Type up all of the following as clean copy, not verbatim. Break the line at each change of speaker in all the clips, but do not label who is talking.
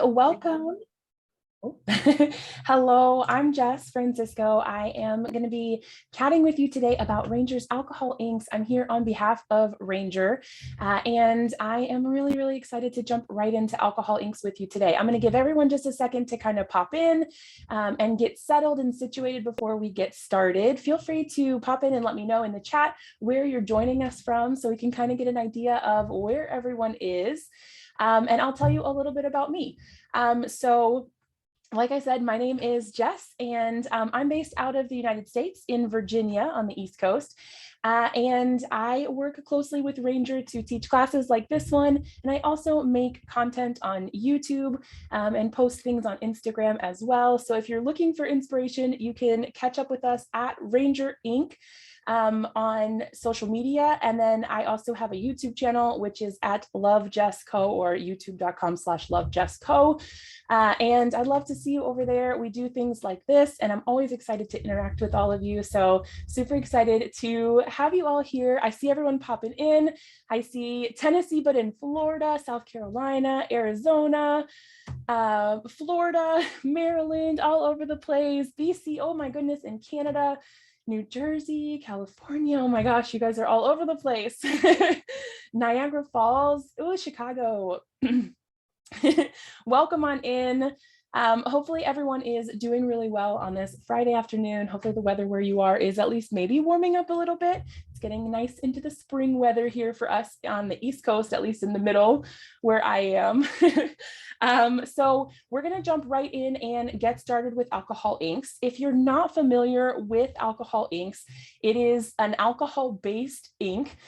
welcome. Oh. Hello, I'm Jess Francisco. I am going to be chatting with you today about Ranger's alcohol inks. I'm here on behalf of Ranger, and I am really excited to jump right into alcohol inks with you today. I'm going to give everyone just a second to kind of pop in and get settled and situated before we get started. Feel free to pop in and let me know in the chat where you're joining us from so we can kind of get an idea of where everyone is. And I'll tell you a little bit about me. Like I said, my name is Jess, and I'm based out of the United States in Virginia on the East Coast. And I work closely with Ranger to teach classes like this one. And I also make content on YouTube and post things on Instagram as well. So if you're looking for inspiration, you can catch up with us at Ranger Ink. On social media. And then I also have a YouTube channel, which is at LoveJessCo or youtube.com/LoveJessCo. And I'd love to see you over there. We do things like this, and I'm always excited to interact with all of you. So super excited to have you all here. I see everyone popping in. I see Tennessee, but in Florida, South Carolina, Arizona, Florida, Maryland, all over the place, BC, oh my goodness, in Canada, New Jersey, California. Oh my gosh, you guys are all over the place. Niagara Falls, oh, Chicago. Welcome on in. Hopefully everyone is doing really well on this Friday afternoon. Hopefully the weather where you are is at least maybe warming up a little bit. It's getting nice into the spring weather here for us on the East Coast, at least in the middle where I am. So we're going to jump right in and get started with alcohol inks. If you're not familiar with alcohol inks, it is an alcohol-based ink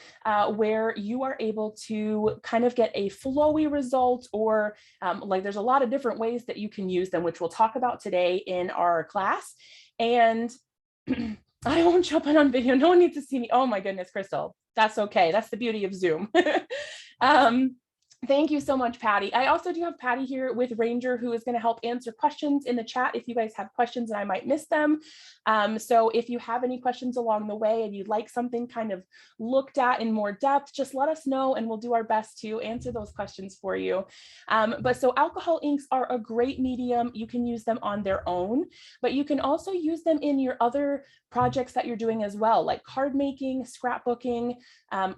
where you are able to kind of get a flowy result, or like there's a lot of different ways that you can use them, which we'll talk about today in our class. And I won't jump in on video. No one needs to see me. Oh my goodness, Crystal. That's okay. That's the beauty of Zoom. Thank you so much, Patty. I also do have Patty here with Ranger, who is going to help answer questions in the chat if you guys have questions and I might miss them. So if you have any questions along the way and you'd like something kind of looked at in more depth, just let us know and we'll do our best to answer those questions for you. But so alcohol inks are a great medium. You can use them on their own, but you can also use them in your other projects that you're doing as well, like card making, scrapbooking,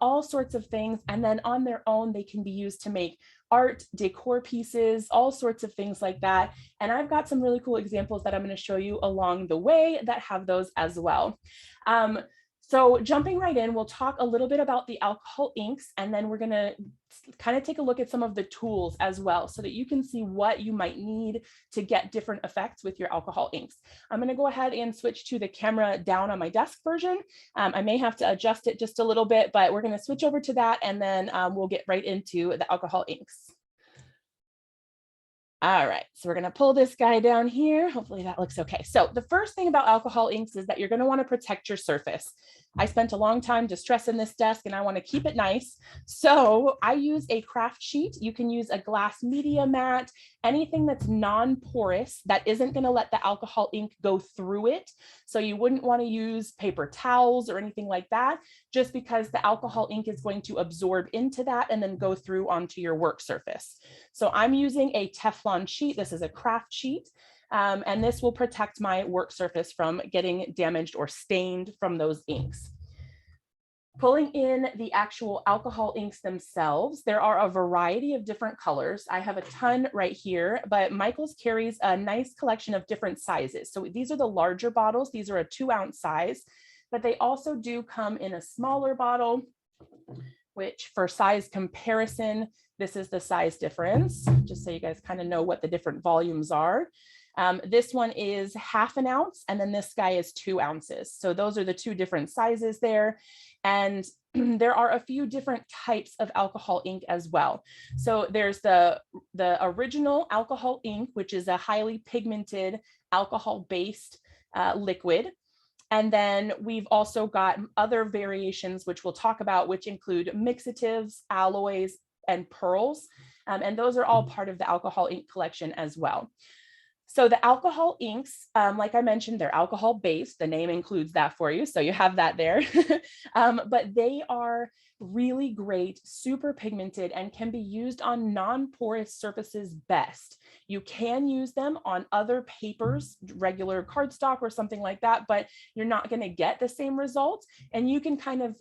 all sorts of things. And then on their own, they can be used to make art, decor pieces, all sorts of things like that. And I've got some really cool examples that I'm going to show you along the way that have those as well. So jumping right in, we'll talk a little bit about the alcohol inks, and then we're going to kind of take a look at some of the tools as well so that you can see what you might need to get different effects with your alcohol inks. I'm going to go ahead and switch to the camera down on my desk version. I may have to adjust it just a little bit, but we're going to switch over to that, and then we'll get right into the alcohol inks. All right, so we're going to pull this guy down here. Hopefully that looks okay. So the first thing about alcohol inks is that you're going to want to protect your surface. I spent a long time distressing this desk and I want to keep it nice. So I use a craft sheet. You can use a glass media mat, anything that's non-porous that isn't going to let the alcohol ink go through it. So you wouldn't want to use paper towels or anything like that, just because the alcohol ink is going to absorb into that and then go through onto your work surface. So I'm using a Teflon sheet. This is a craft sheet. And this will protect my work surface from getting damaged or stained from those inks. Pulling in the actual alcohol inks themselves, there are a variety of different colors. I have a ton right here, but Michaels carries a nice collection of different sizes. So these are the larger bottles. These are a 2-ounce size, but they also do come in a smaller bottle, which for size comparison, this is the size difference, just so you guys kind of know what the different volumes are. This one is 1/2 ounce, and then this guy is 2 ounces. So those are the two different sizes there. And there are a few different types of alcohol ink as well. So there's the original alcohol ink, which is a highly pigmented alcohol-based liquid. And then we've also got other variations, which we'll talk about, which include mixatives, alloys, and pearls. And those are all part of the alcohol ink collection as well. So the alcohol inks, like I mentioned, they're alcohol based. The name includes that for you. So you have that there. But they are really great, super pigmented, and can be used on non-porous surfaces best. You can use them on other papers, regular cardstock or something like that, but you're not going to get the same results. And you can kind of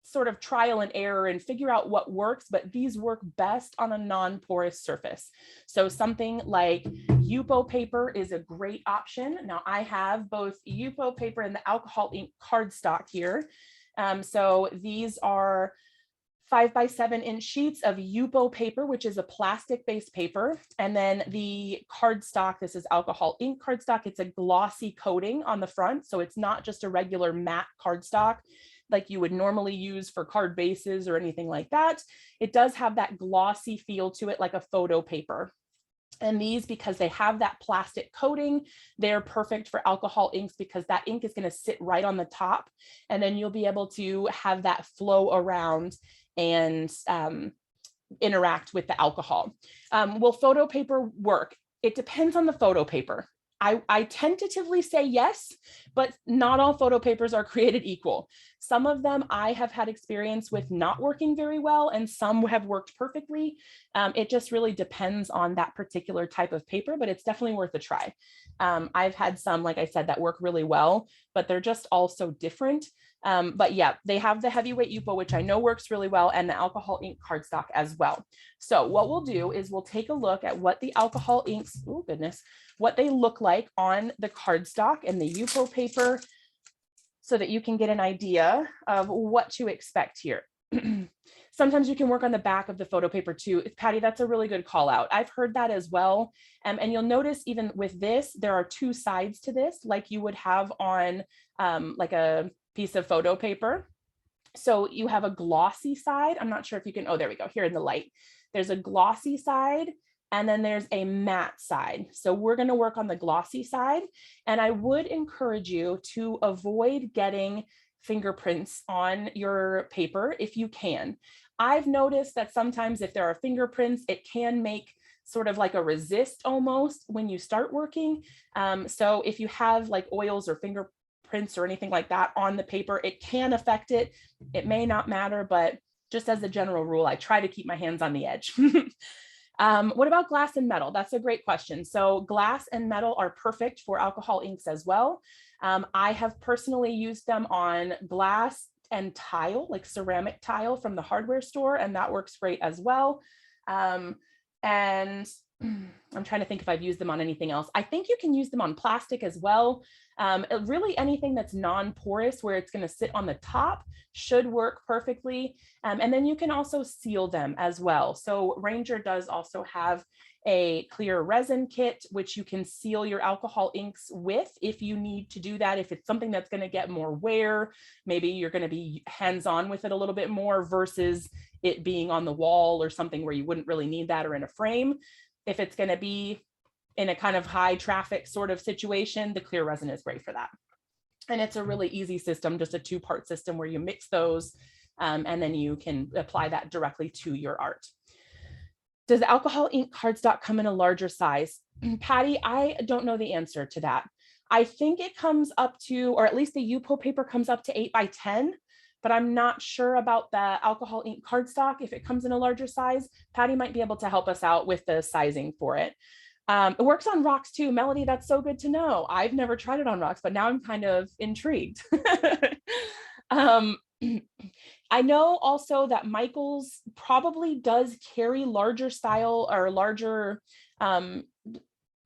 sort of trial and error and figure out what works, but these work best on a non-porous surface. So something like YUPO paper is a great option. Now I have both YUPO paper and the alcohol ink cardstock here. So these are 5x7 sheets of YUPO paper, which is a plastic-based paper. And then the cardstock, this is alcohol ink cardstock. It's a glossy coating on the front. So it's not just a regular matte cardstock like you would normally use for card bases or anything like that. It does have that glossy feel to it, like a photo paper. And these, because they have that plastic coating, they're perfect for alcohol inks because that ink is going to sit right on the top. And then you'll be able to have that flow around and interact with the alcohol. Will photo paper work? It depends on the photo paper. I tentatively say yes, but not all photo papers are created equal. Some of them I have had experience with not working very well, and some have worked perfectly. It just really depends on that particular type of paper, but it's definitely worth a try. I've had some, like I said, that work really well, but they're just all so different. But yeah, they have the heavyweight YUPO, which I know works really well, and the alcohol ink cardstock as well. So what we'll do is we'll take a look at what the alcohol inks, oh goodness, what they look like on the cardstock and the YUPO paper so that you can get an idea of what to expect here. Sometimes you can work on the back of the photo paper too. Patty, that's a really good call out. I've heard that as well. And you'll notice even with this, there are two sides to this, like you would have on like a piece of photo paper. So you have a glossy side. I'm not sure if you can, oh, there we go, here in the light. There's a glossy side, and then there's a matte side. So we're going to work on the glossy side. And I would encourage you to avoid getting fingerprints on your paper if you can. I've noticed that sometimes if there are fingerprints, it can make sort of like a resist almost when you start working. So if you have like oils or fingerprints or anything like that on the paper, it can affect it. It may not matter, but just as a general rule, I try to keep my hands on the edge. What about glass and metal? That's a great question. So glass and metal are perfect for alcohol inks as well. I have personally used them on glass and tile, like ceramic tile from the hardware store, and that works great as well. And I'm trying to think if I've used them on anything else. I think you can use them on plastic as well. Really anything that's non-porous where it's going to sit on the top should work perfectly. And then you can also seal them as well. So Ranger does also have a clear resin kit, which you can seal your alcohol inks with if you need to do that. If it's something that's going to get more wear, maybe you're going to be hands-on with it a little bit more versus it being on the wall or something where you wouldn't really need that, or in a frame. If it's going to be in a kind of high traffic sort of situation, the clear resin is great for that. And it's a really easy system, just a two-part system where you mix those and then you can apply that directly to your art. Does the alcohol ink cardstock come in a larger size? Patty, I don't know the answer to that. I think it comes up to, or at least the YUPO paper comes up to 8x10, but I'm not sure about the alcohol ink cardstock if it comes in a larger size. Patty might be able to help us out with the sizing for it. It works on rocks too. Melody, that's so good to know. I've never tried it on rocks, but now I'm kind of intrigued. I know also that Michaels probably does carry larger style or larger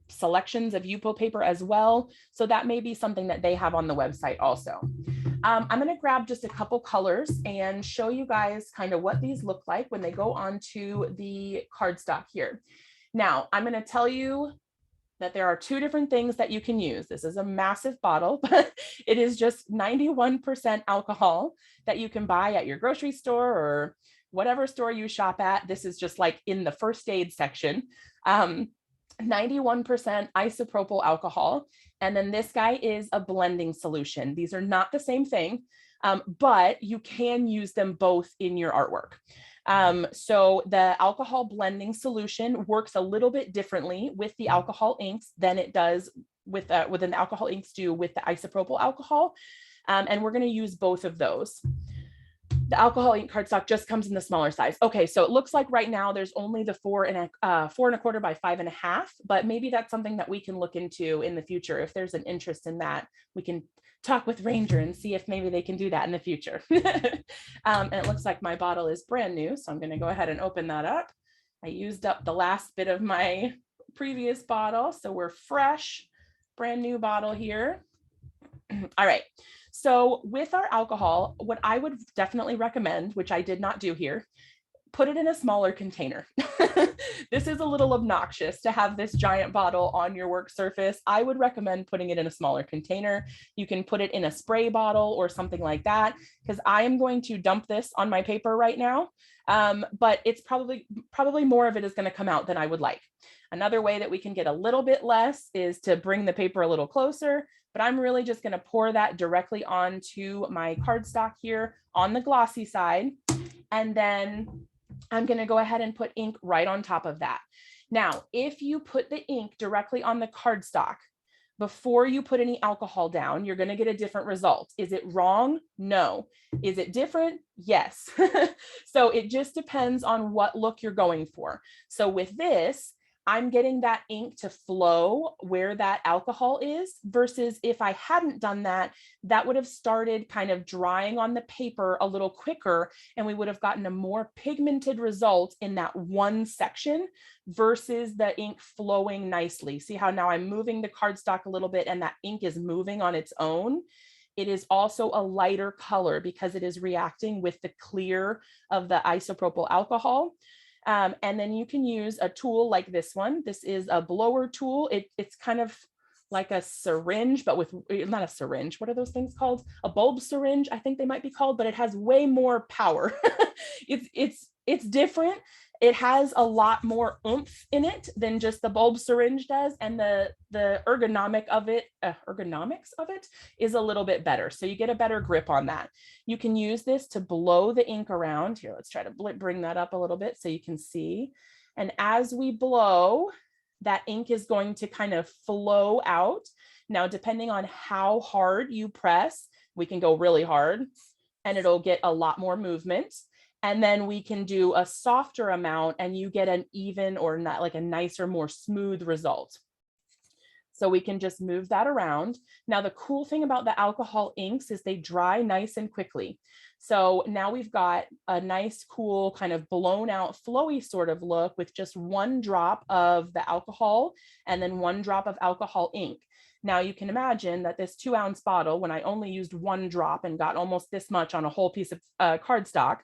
selections of YUPO paper as well. So that may be something that they have on the website also. I'm going to grab just a couple colors and show you guys kind of what these look like when they go onto the cardstock here. Now, I'm going to tell you that there are two different things that you can use. This is a massive bottle, but it is just 91% alcohol that you can buy at your grocery store or whatever store you shop at. This is just like in the first aid section. 91% isopropyl alcohol. And then this guy is a blending solution. These are not the same thing, but you can use them both in your artwork. So the alcohol blending solution works a little bit differently with the alcohol inks than it does with an alcohol inks do with the isopropyl alcohol. And we're going to use both of those. The alcohol ink cardstock just comes in the smaller size. Okay, so it looks like right now there's only the 4¼ by 5½, but maybe that's something that we can look into in the future. If there's an interest in that, we can talk with Ranger and see if maybe they can do that in the future. And it looks like my bottle is brand new, so I'm going to go ahead and open that up. I used up the last bit of my previous bottle, so we're fresh, brand new bottle here. All right. So with our alcohol, what I would definitely recommend, which I did not do here, put it in a smaller container. This is a little obnoxious to have this giant bottle on your work surface. I would recommend putting it in a smaller container. You can put it in a spray bottle or something like that, because I am going to dump this on my paper right now. But it's probably more of it is going to come out than I would like. Another way that we can get a little bit less is to bring the paper a little closer, but I'm really just going to pour that directly onto my cardstock here on the glossy side. And then I'm going to go ahead and put ink right on top of that. Now, if you put the ink directly on the cardstock before you put any alcohol down, you're going to get a different result. Is it wrong? No. Is it different? Yes. So it just depends on what look you're going for. So with this, I'm getting that ink to flow where that alcohol is, versus if I hadn't done that, that would have started kind of drying on the paper a little quicker, and we would have gotten a more pigmented result in that one section versus the ink flowing nicely. See how now I'm moving the cardstock a little bit and that ink is moving on its own. It is also a lighter color because it is reacting with the clear of the isopropyl alcohol. And then you can use a tool like this one. This is a blower tool. It's kind of like a syringe, but with not a syringe. What are those things called? A bulb syringe, I think they might be called, but it has way more power. It's different. It has a lot more oomph in it than just the bulb syringe does, and the ergonomics of it is a little bit better. So you get a better grip on that. You can use this to blow the ink around. Here, let's try to bring that up a little bit so you can see. And as we blow, that ink is going to kind of flow out. Now, depending on how hard you press, we can go really hard and it'll get a lot more movement. And then we can do a softer amount and you get an even or not like a nicer, more smooth result. So we can just move that around. Now, the cool thing about the alcohol inks is they dry nice and quickly. So now we've got a nice, cool, kind of blown out, flowy sort of look with just one drop of the alcohol and then one drop of alcohol ink. Now you can imagine that this 2-ounce bottle, when I only used one drop and got almost this much on a whole piece of cardstock,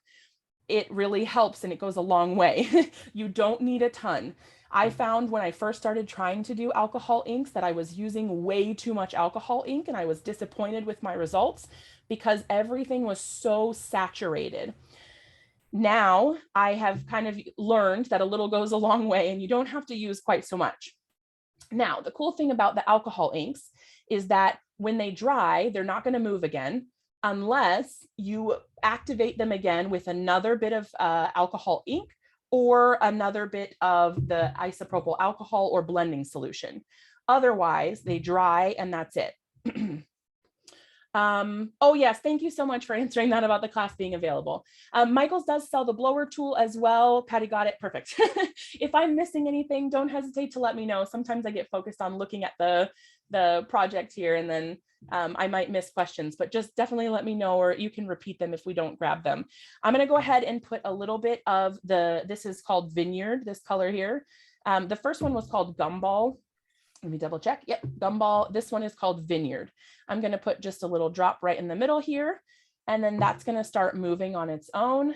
it really helps and it goes a long way. You don't need a ton. I found when I first started trying to do alcohol inks that I was using way too much alcohol ink, and I was disappointed with my results because everything was so saturated. Now I have kind of learned that a little goes a long way and you don't have to use quite so much. Now, the cool thing about the alcohol inks is that when they dry, they're not going to move again unless you activate them again with another bit of alcohol ink or another bit of the isopropyl alcohol or blending solution. Otherwise, they dry and that's it. Oh yes, thank you so much for answering that about the class being available. Michael's does sell the blower tool as well. Patty got it, perfect. If I'm missing anything, don't hesitate to let me know. Sometimes I get focused on looking at the project here and then I might miss questions, but just definitely let me know, or you can repeat them if we don't grab them. I'm gonna go ahead and put a little bit of this is called Vineyard, this color here. The first one was called Gumball. Let me double check. Yep, Gumball. This one is called Vineyard. I'm going to put just a little drop right in the middle here, and then that's going to start moving on its own.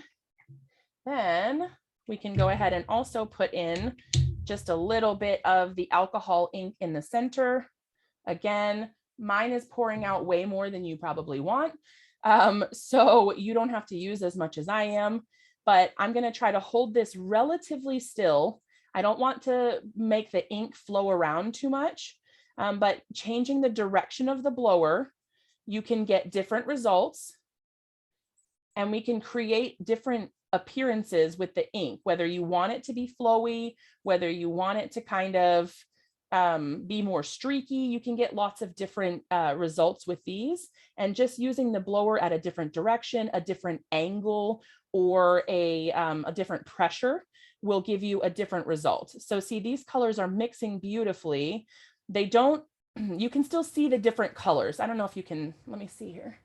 Then we can go ahead and also put in just a little bit of the alcohol ink in the center. Again, mine is pouring out way more than you probably want. So you don't have to use as much as I am, but I'm going to try to hold this relatively still. I don't want to make the ink flow around too much, but changing the direction of the blower, you can get different results, and we can create different appearances with the ink, whether you want it to be flowy, whether you want it to kind of be more streaky. You can get lots of different results with these, and just using the blower at a different direction, a different angle, or a different pressure will give you a different result. So see, these colors are mixing beautifully. They don't, you can still see the different colors. I don't know if you can, let me see here.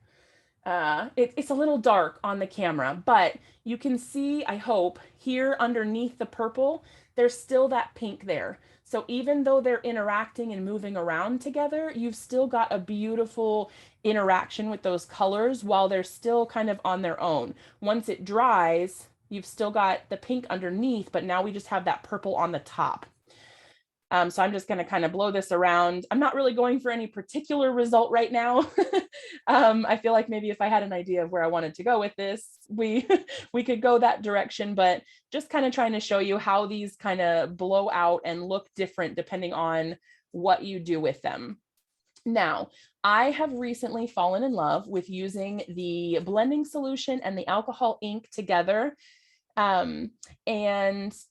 It's a little dark on the camera, but you can see, I hope, here underneath the purple, there's still that pink there. So even though they're interacting and moving around together, you've still got a beautiful interaction with those colors while they're still kind of on their own. Once it dries, you've still got the pink underneath, but now we just have that purple on the top. So I'm just going to kind of blow this around. I'm not really going for any particular result right now. I feel like maybe if I had an idea of where I wanted to go with this, we could go that direction, but just kind of trying to show you how these kind of blow out and look different depending on what you do with them. Now, I have recently fallen in love with using the blending solution and the alcohol ink together. And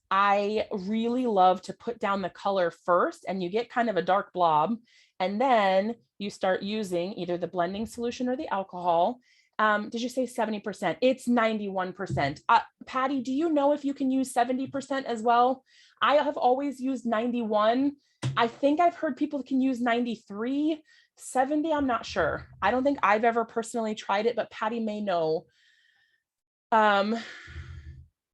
I really love to put down the color first, and you get kind of a dark blob, and then you start using either the blending solution or the alcohol. Did you say 70%? It's 91%. Patty, do you know if you can use 70% as well? I have always used 91. I think I've heard people can use 93, 70. I'm not sure. I don't think I've ever personally tried it, but Patty may know.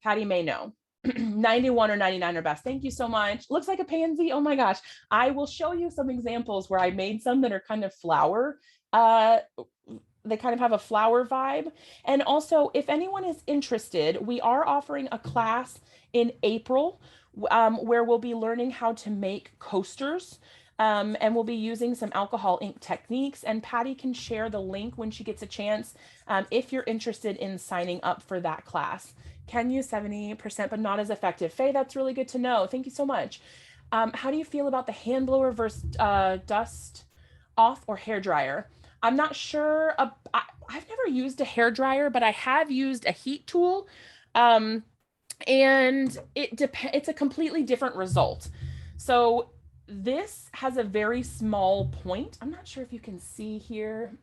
Patty may know. 91 or 99 are best. Thank you so much. Looks like a pansy. Oh my gosh. I will show you some examples where I made some that are kind of flower. They kind of have a flower vibe. And also, if anyone is interested, we are offering a class in April where we'll be learning how to make coasters. And we'll be using some alcohol ink techniques, and Patty can share the link when she gets a chance if you're interested in signing up for that class. Can use 70%, but not as effective. Faye, that's really good to know. Thank you so much. How do you feel about the hand blower versus dust off or hair dryer? I'm not sure. I've never used a hair dryer, but I have used a heat tool. And it's a completely different result. So this has a very small point. I'm not sure if you can see here.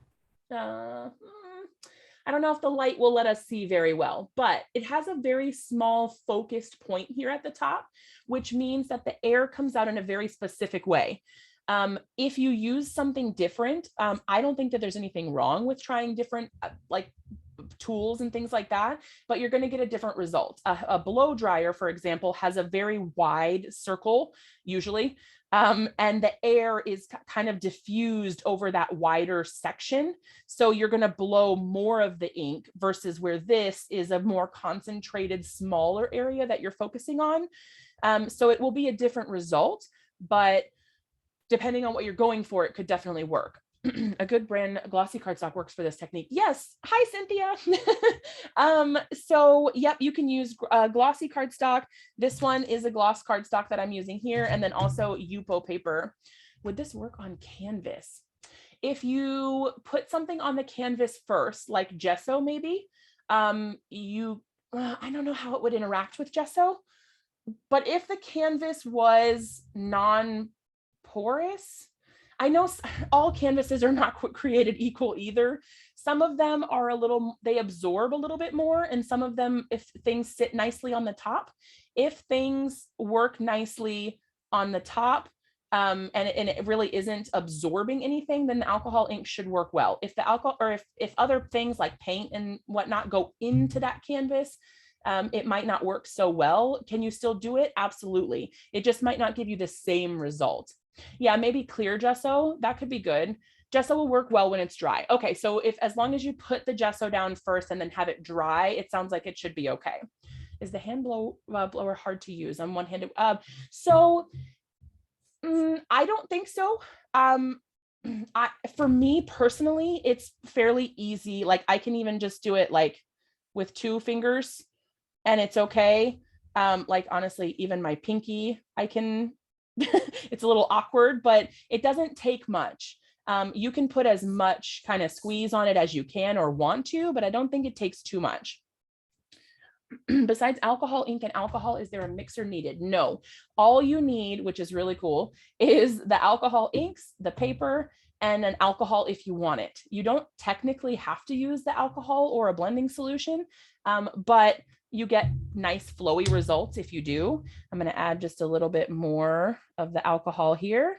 I don't know if the light will let us see very well, but it has a very small focused point here at the top, which means that the air comes out in a very specific way. If you use something different, I don't think that there's anything wrong with trying different like tools and things like that, but you're going to get a different result. A blow dryer, for example, has a very wide circle usually, and the air is kind of diffused over that wider section. So you're going to blow more of the ink versus where this is a more concentrated, smaller area that you're focusing on. So it will be a different result, but depending on what you're going for, it could definitely work. A good brand, Glossy Cardstock, works for this technique. Yes. Hi, Cynthia. So yep, you can use Glossy Cardstock. This one is a gloss cardstock that I'm using here, and then also YUPO paper. Would this work on canvas? If you put something on the canvas first, like gesso, maybe, I don't know how it would interact with gesso, but if the canvas was non-porous, I know all canvases are not created equal either. Some of them are they absorb a little bit more, and some of them, if things sit nicely on the top, if things work nicely on the top, and it really isn't absorbing anything, then the alcohol ink should work well. If the alcohol, or if other things like paint and whatnot go into that canvas, it might not work so well. Can you still do it? Absolutely. It just might not give you the same result. Yeah, maybe clear gesso, that could be good. Gesso will work well when it's dry. Okay, so as long as you put the gesso down first and then have it dry, it sounds like it should be okay. Is the hand blower hard to use? I'm one-handed. I don't think so. For me personally, it's fairly easy. Like I can even just do it like with 2 fingers and it's okay. Like honestly, even my pinky, I can, it's a little awkward, but it doesn't take much. You can put as much kind of squeeze on it as you can or want to, but I don't think it takes too much. besides alcohol ink and alcohol, is there a mixer needed? No. All you need, which is really cool, is the alcohol inks, the paper, and an alcohol if you want it. You don't technically have to use the alcohol or a blending solution, but you get nice flowy results if you do. I'm going to add just a little bit more of the alcohol here.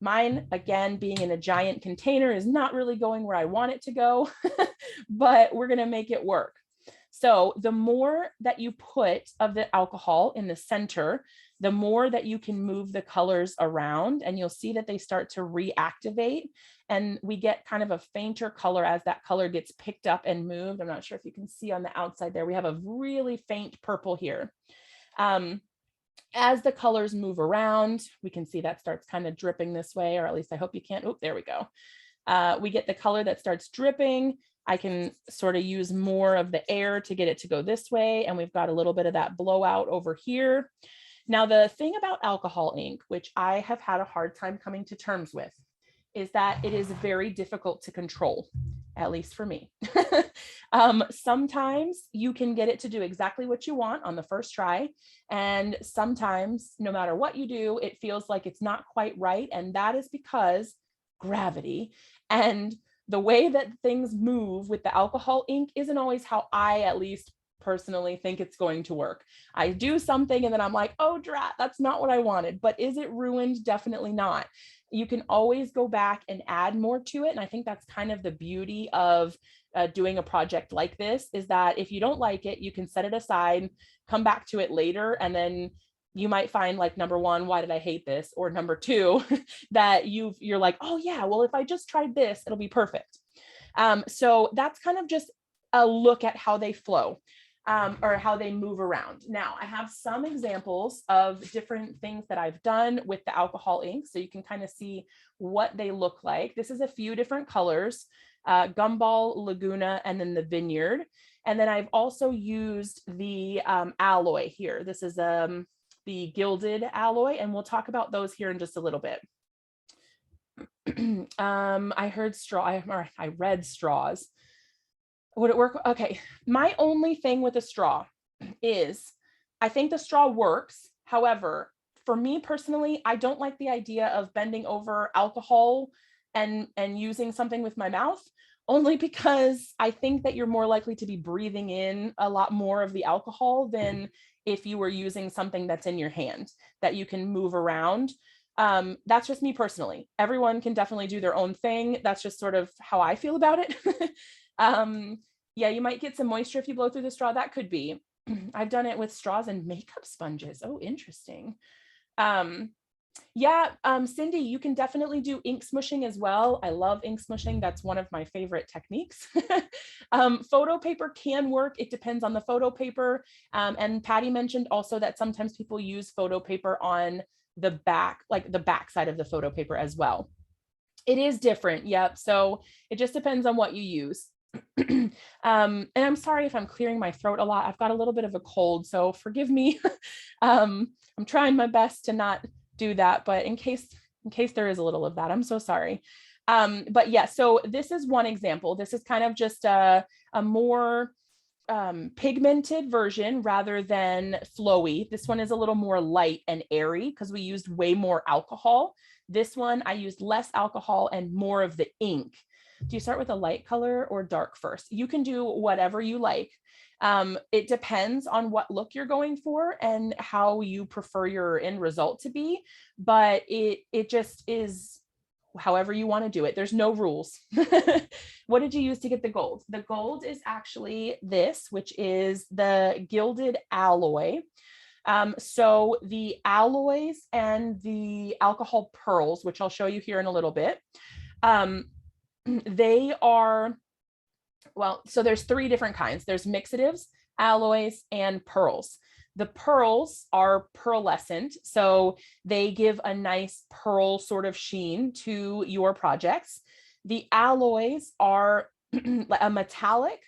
Mine, again, being in a giant container, is not really going where I want it to go, but we're going to make it work. So the more that you put of the alcohol in the center, the more that you can move the colors around, and you'll see that they start to reactivate, and we get kind of a fainter color as that color gets picked up and moved. I'm not sure if you can see on the outside there, we have a really faint purple here. As the colors move around, we can see that starts kind of dripping this way, or at least I hope you can't. Oh, there we go. We get the color that starts dripping. I can sort of use more of the air to get it to go this way. And we've got a little bit of that blowout over here. Now, the thing about alcohol ink, which I have had a hard time coming to terms with, is that it is very difficult to control, at least for me. Sometimes you can get it to do exactly what you want on the first try. And sometimes, no matter what you do, it feels like it's not quite right. And that is because gravity and the way that things move with the alcohol ink isn't always how I, at least personally, think it's going to work. I do something and then I'm like, oh, drat, that's not what I wanted. But is it ruined? Definitely not. You can always go back and add more to it. And I think that's kind of the beauty of doing a project like this, is that if you don't like it, you can set it aside, come back to it later, and then you might find, like, number one, why did I hate this? Or number two, that you're like, oh yeah, well, if I just tried this, it'll be perfect. So that's kind of just a look at how they flow. Or how they move around. Now, I have some examples of different things that I've done with the alcohol ink, so you can kind of see what they look like. This is a few different colors, Gumball, Laguna, and then the Vineyard. And then I've also used the alloy here. This is the gilded alloy, and we'll talk about those here in just a little bit. I heard straw, I read straws. Would it work? Okay. My only thing with a straw is I think the straw works. However, for me personally, I don't like the idea of bending over alcohol and using something with my mouth, only because I think that you're more likely to be breathing in a lot more of the alcohol than if you were using something that's in your hand that you can move around. That's just me personally. Everyone can definitely do their own thing. That's just sort of how I feel about it. Yeah, you might get some moisture if you blow through the straw. That could be. I've done it with straws and makeup sponges. Oh, interesting. Yeah, Cindy, you can definitely do ink smushing as well. I love ink smushing. That's one of my favorite techniques. Photo paper can work. It depends on the photo paper. And Patty mentioned also that sometimes people use photo paper on the back, like the back side of the photo paper as well. It is different. Yep. So it just depends on what you use. And I'm sorry if I'm clearing my throat a lot. I've got a little bit of a cold, so forgive me. I'm trying my best to not do that, but in case there is a little of that, I'm so sorry. But yeah, so this is one example. This is kind of just a more pigmented version rather than flowy. This one is a little more light and airy because we used way more alcohol. This one, I used less alcohol and more of the ink. Do you start with a light color or dark first? You can do whatever you like. It depends on what look you're going for and how you prefer your end result to be, but it just is however you want to do it. There's no rules. What did you use to get the gold? The gold is actually this, which is the gilded alloy. So the alloys and the alcohol pearls, which I'll show you here in a little bit, they are, well, so there's three different kinds. There's mixatives, alloys, and pearls. The pearls are pearlescent, so they give a nice pearl sort of sheen to your projects. The alloys are a metallic,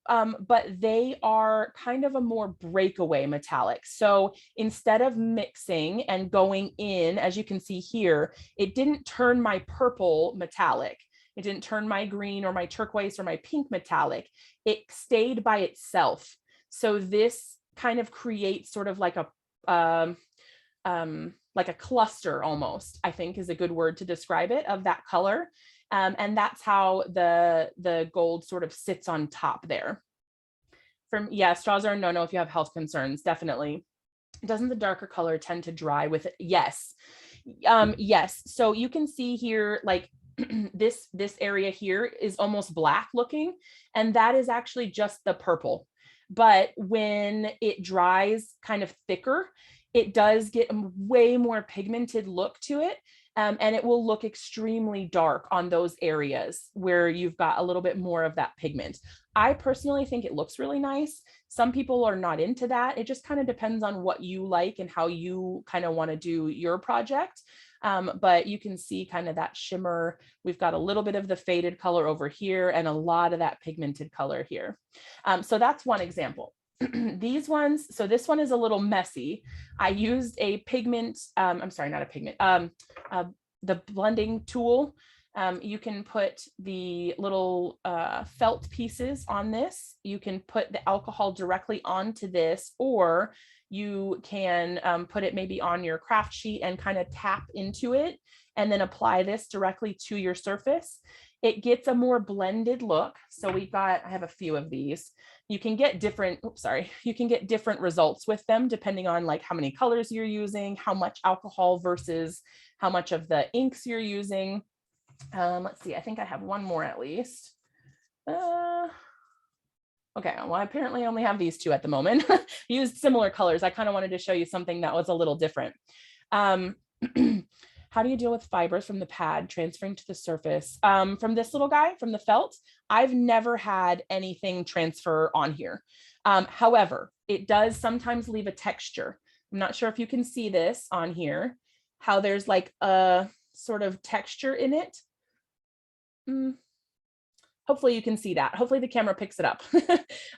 but they are kind of a more breakaway metallic. So instead of mixing and going in, as you can see here, it didn't turn my purple metallic. It didn't turn my green or my turquoise or my pink metallic. It stayed by itself. So this kind of creates sort of like a cluster almost, I think is a good word to describe it, of that color. And that's how the gold sort of sits on top there. Yeah, straws are a no-no if you have health concerns, definitely. Doesn't the darker color tend to dry with it? Yes. Yes. So you can see here, like this area here is almost black looking, and that is actually just the purple. But when it dries kind of thicker, it does get a way more pigmented look to it. And it will look extremely dark on those areas where you've got a little bit more of that pigment. I personally think it looks really nice. Some people are not into that. It just kind of depends on what you like and how you kind of want to do your project. But you can see kind of that shimmer. We've got a little bit of the faded color over here and a lot of that pigmented color here. So that's one example. These ones, so this one is a little messy. I used a pigment, I'm sorry, not a pigment, the blending tool. You can put the little felt pieces on this. You can put the alcohol directly onto this, or you can put it maybe on your craft sheet and kind of tap into it and then apply this directly to your surface. It gets a more blended look. So we've got, I have a few of these. You can get different, you can get different results with them depending on like how many colors you're using, how much alcohol versus how much of the inks you're using. Let's see, I think I have one more at least. Okay, well, I apparently only have these two at the moment. Used similar colors. I kind of wanted to show you something that was a little different. How do you deal with fibers from the pad transferring to the surface? From this little guy, from the felt, I've never had anything transfer on here. However, it does sometimes leave a texture. I'm not sure if you can see this on here, how there's like a sort of texture in it. Hopefully you can see that. Hopefully the camera picks it up.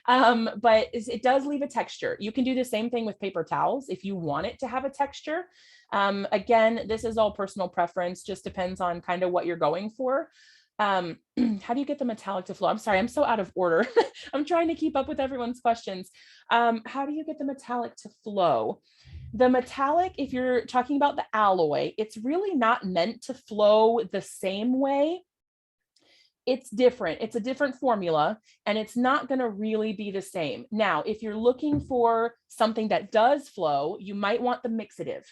But it does leave a texture. You can do the same thing with paper towels if you want it to have a texture. Again, this is all personal preference, just depends on kind of what you're going for. How do you get the metallic to flow? I'm sorry, I'm so out of order. I'm trying to keep up with everyone's questions. How do you get the metallic to flow? The metallic, if you're talking about the alloy, it's really not meant to flow the same way. It's different. It's a different formula, and it's not going to really be the same. Now, if you're looking for something that does flow, you might want the mixative.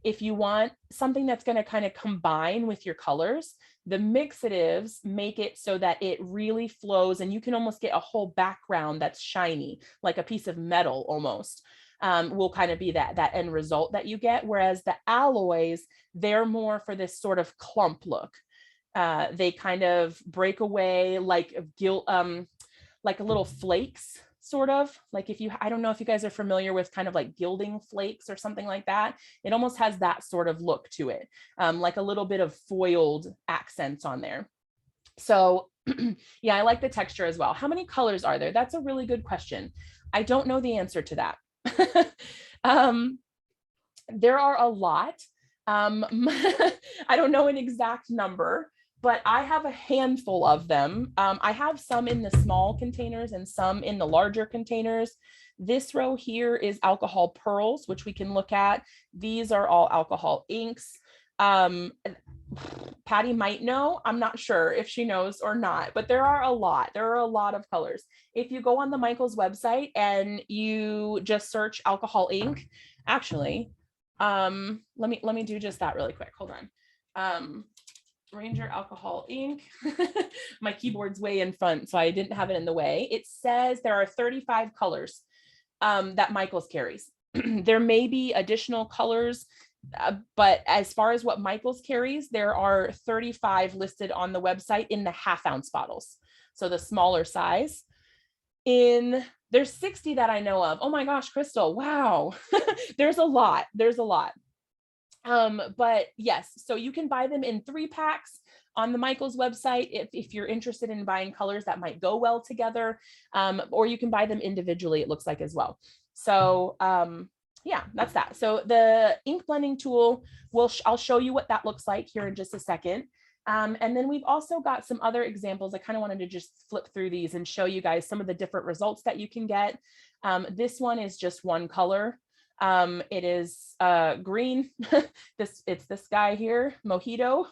If you want something that's going to kind of combine with your colors, the mixatives make it so that it really flows, and you can almost get a whole background that's shiny, like a piece of metal almost. Will kind of be that end result that you get. Whereas the alloys, they're more for this sort of clump look. They kind of break away like like a little flakes, sort of like I don't know if you guys are familiar with kind of like gilding flakes or something like that. It almost has that sort of look to it, like a little bit of foiled accents on there. So yeah, I like the texture as well. How many colors are there? That's a really good question. I don't know the answer to that. There are a lot. I don't know an exact number, but I have a handful of them. I have some in the small containers and some in the larger containers. This row here is alcohol pearls, which we can look at. These are all alcohol inks. Patty might know. I'm not sure if she knows or not, but there are a lot. There are a lot of colors. If you go on the Michaels website and you just search alcohol ink, actually, let me do just that really quick. Hold on. Ranger alcohol ink. My keyboard's way in front, so I didn't have it in the way. It says there are 35 colors that Michaels carries. There may be additional colors, but as far as what Michaels carries, there are 35 listed on the website in the 1/2 ounce bottles. So the smaller size. There's 60 that I know of. Oh my gosh, Crystal, wow. There's a lot. There's a lot. But yes, so you can buy them in 3-packs on the Michaels website if you're interested in buying colors that might go well together, or you can buy them individually, it looks like, as well. So yeah, that's that. So the ink blending tool, I'll show you what that looks like here in just a second. And then we've also got some other examples. I kind of wanted to just flip through these and show you guys some of the different results that you can get. This one is just one color. It is green. It's this guy here, Mojito.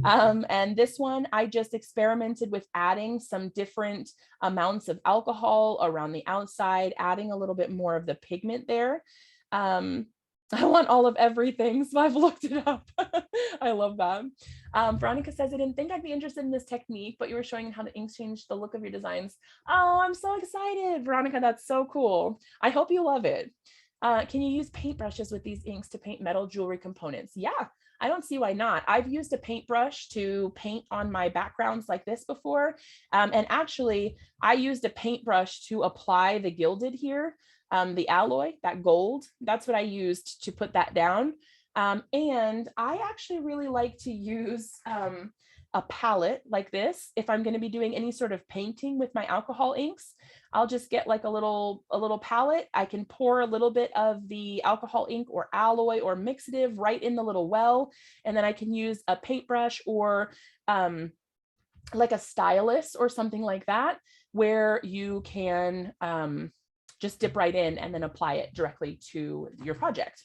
And this one, I just experimented with adding some different amounts of alcohol around the outside, adding a little bit more of the pigment there. I want all of everything, so I've looked it up. I love that. Veronica says, I didn't think I'd be interested in this technique, but you were showing how the inks change the look of your designs. Oh, I'm so excited, Veronica, that's so cool. I hope you love it. Can you use paintbrushes with these inks to paint metal jewelry components? Yeah, I don't see why not. I've used a paintbrush to paint on my backgrounds like this before. And actually, I used a paintbrush to apply the gilded here. The alloy, that gold, that's what I used to put that down. And I actually really like to use a palette like this. If I'm going to be doing any sort of painting with my alcohol inks, I'll just get like a little palette. I can pour a little bit of the alcohol ink or alloy or mixative right in the little well. And then I can use a paintbrush or like a stylus or something like that, where you can just dip right in and then apply it directly to your project.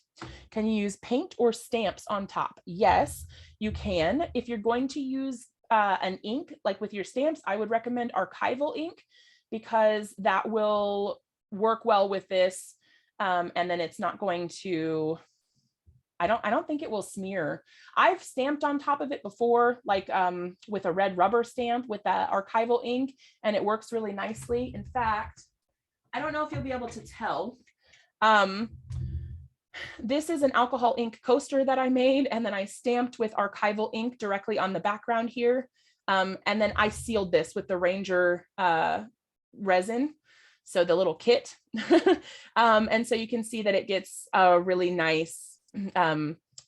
Can you use paint or stamps on top? Yes, you can. If you're going to use an ink, like with your stamps, I would recommend archival ink, because that will work well with this. And then it's not going to, I don't think it will smear. I've stamped on top of it before, like with a red rubber stamp with that archival ink, and it works really nicely. In fact, I don't know if you'll be able to tell. This is an alcohol ink coaster that I made, and then I stamped with archival ink directly on the background here. And then I sealed this with the Ranger resin, so the little kit. And so you can see that it gets a really nice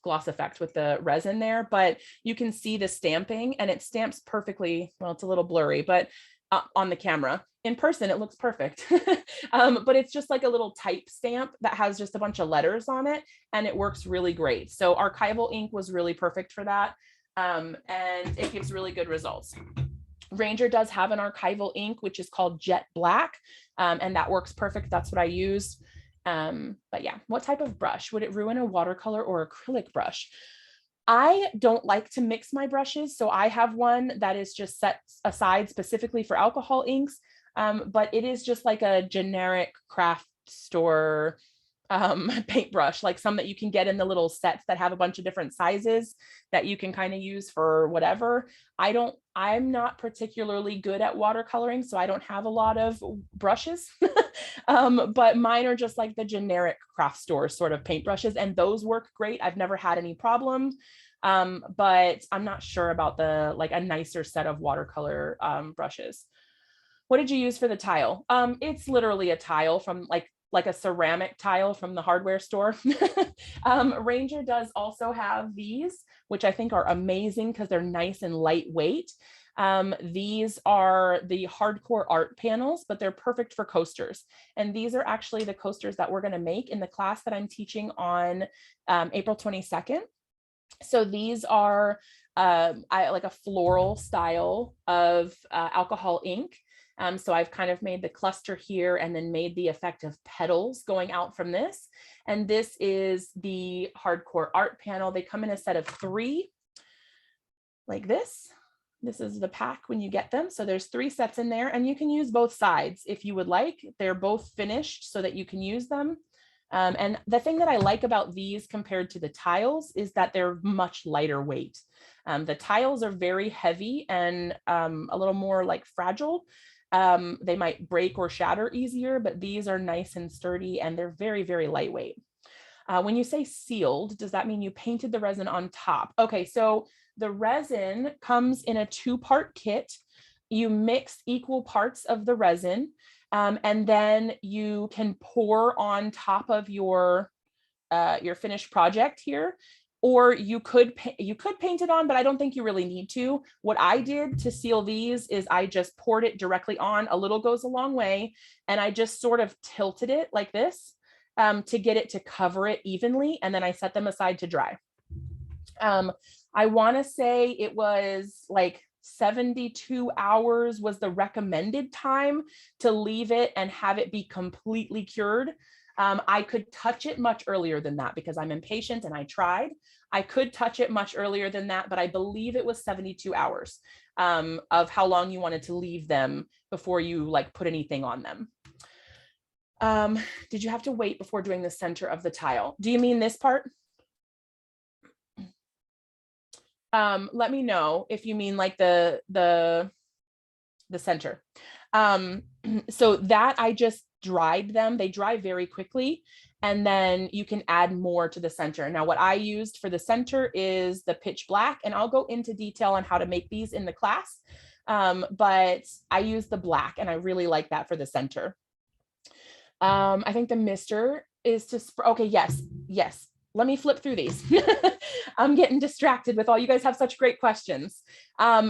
gloss effect with the resin there, but you can see the stamping, and it stamps perfectly. Well, it's a little blurry, but on the camera. In person, it looks perfect. But it's just like a little type stamp that has just a bunch of letters on it, and it works really great. So archival ink was really perfect for that. And it gives really good results. Ranger does have an archival ink, which is called Jet Black, and that works perfect. That's what I use. But yeah, what type of brush? Would it ruin a watercolor or acrylic brush? I don't like to mix my brushes, so I have one that is just set aside specifically for alcohol inks, but it is just like a generic craft store paintbrush, like some that you can get in the little sets that have a bunch of different sizes that you can kind of use for whatever. I'm not particularly good at watercoloring, so I don't have a lot of brushes, but mine are just like the generic craft store sort of paintbrushes, and those work great. I've never had any problems, but I'm not sure about the like a nicer set of watercolor brushes. What did you use for the tile? It's literally a tile from like a ceramic tile from the hardware store. Ranger does also have these, which I think are amazing because they're nice and lightweight. These are the hardcore art panels, but they're perfect for coasters. And these are actually the coasters that we're going to make in the class that I'm teaching on April 22nd. So these are like a floral style of alcohol ink. So I've kind of made the cluster here and then made the effect of petals going out from this. And this is the hardcore art panel. They come in a set of 3 like this. This is the pack when you get them. So there's 3 sets in there, and you can use both sides if you would like. They're both finished so that you can use them. And the thing that I like about these compared to the tiles is that they're much lighter weight. The tiles are very heavy and a little more like fragile. They might break or shatter easier, but these are nice and sturdy, and they're very, very lightweight. When you say sealed, does that mean you painted the resin on top? Okay, so the resin comes in a 2-part kit. You mix equal parts of the resin, and then you can pour on top of your finished project here. Or you could paint it on, but I don't think you really need to. What I did to seal these is I just poured it directly on. A little goes a long way. And I just sort of tilted it like this to get it to cover it evenly. And then I set them aside to dry. I want to say it was like 72 hours was the recommended time to leave it and have it be completely cured. I could touch it much earlier than that because I'm impatient and I tried. I could touch it much earlier than that, but I believe it was 72 hours of how long you wanted to leave them before you like put anything on them. Did you have to wait before doing the center of the tile? Do you mean this part? Let me know if you mean like the center. So that I just dried them. They dry very quickly. And then you can add more to the center. Now, what I used for the center is the pitch black, and I'll go into detail on how to make these in the class. But I use the black and I really like that for the center. I think the mister is to, okay, yes. Let me flip through these. I'm getting distracted with all you guys have such great questions.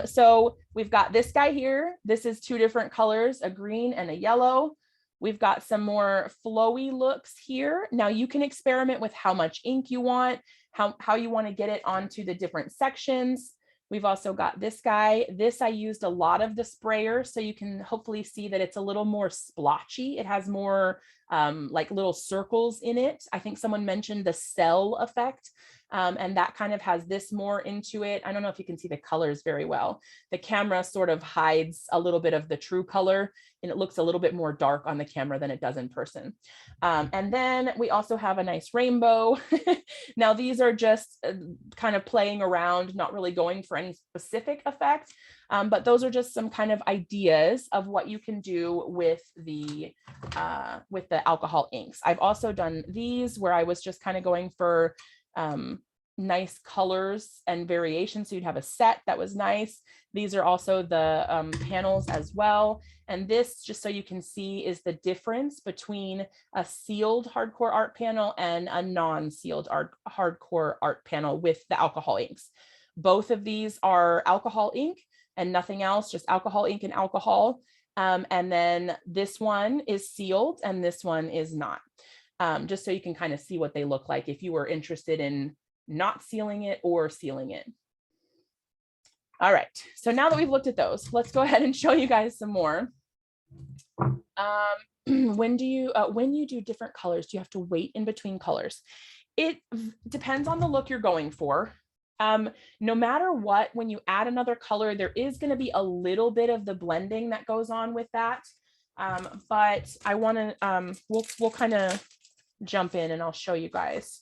So we've got this guy here. This is two different colors, a green and a yellow. We've got some more flowy looks here. Now you can experiment with how much ink you want, how you want to get it onto the different sections. We've also got this guy. This I used a lot of the sprayer, so you can hopefully see that it's a little more splotchy. It has more like little circles in it. I think someone mentioned the cell effect, and that kind of has this more into it. I don't know if you can see the colors very well. The camera sort of hides a little bit of the true color, and it looks a little bit more dark on the camera than it does in person. And then we also have a nice rainbow. Now these are just kind of playing around, not really going for any specific effect, but those are just some kind of ideas of what you can do with the alcohol inks. I've also done these where I was just kind of going for nice colors and variations. So you'd have a set that was nice. These are also the panels as well. And this, just so you can see, is the difference between a sealed hardcore art panel and a non-sealed hardcore art panel with the alcohol inks. Both of these are alcohol ink and nothing else, just alcohol ink and alcohol. And then this one is sealed and this one is not. Just so you can kind of see what they look like if you were interested in not sealing it or sealing it. All right, so now that we've looked at those, let's go ahead and show you guys some more. When you do different colors, do you have to wait in between colors? It depends on the look you're going for. No matter what, when you add another color, there is going to be a little bit of the blending that goes on with that. But I want to, we'll kind of jump in and I'll show you guys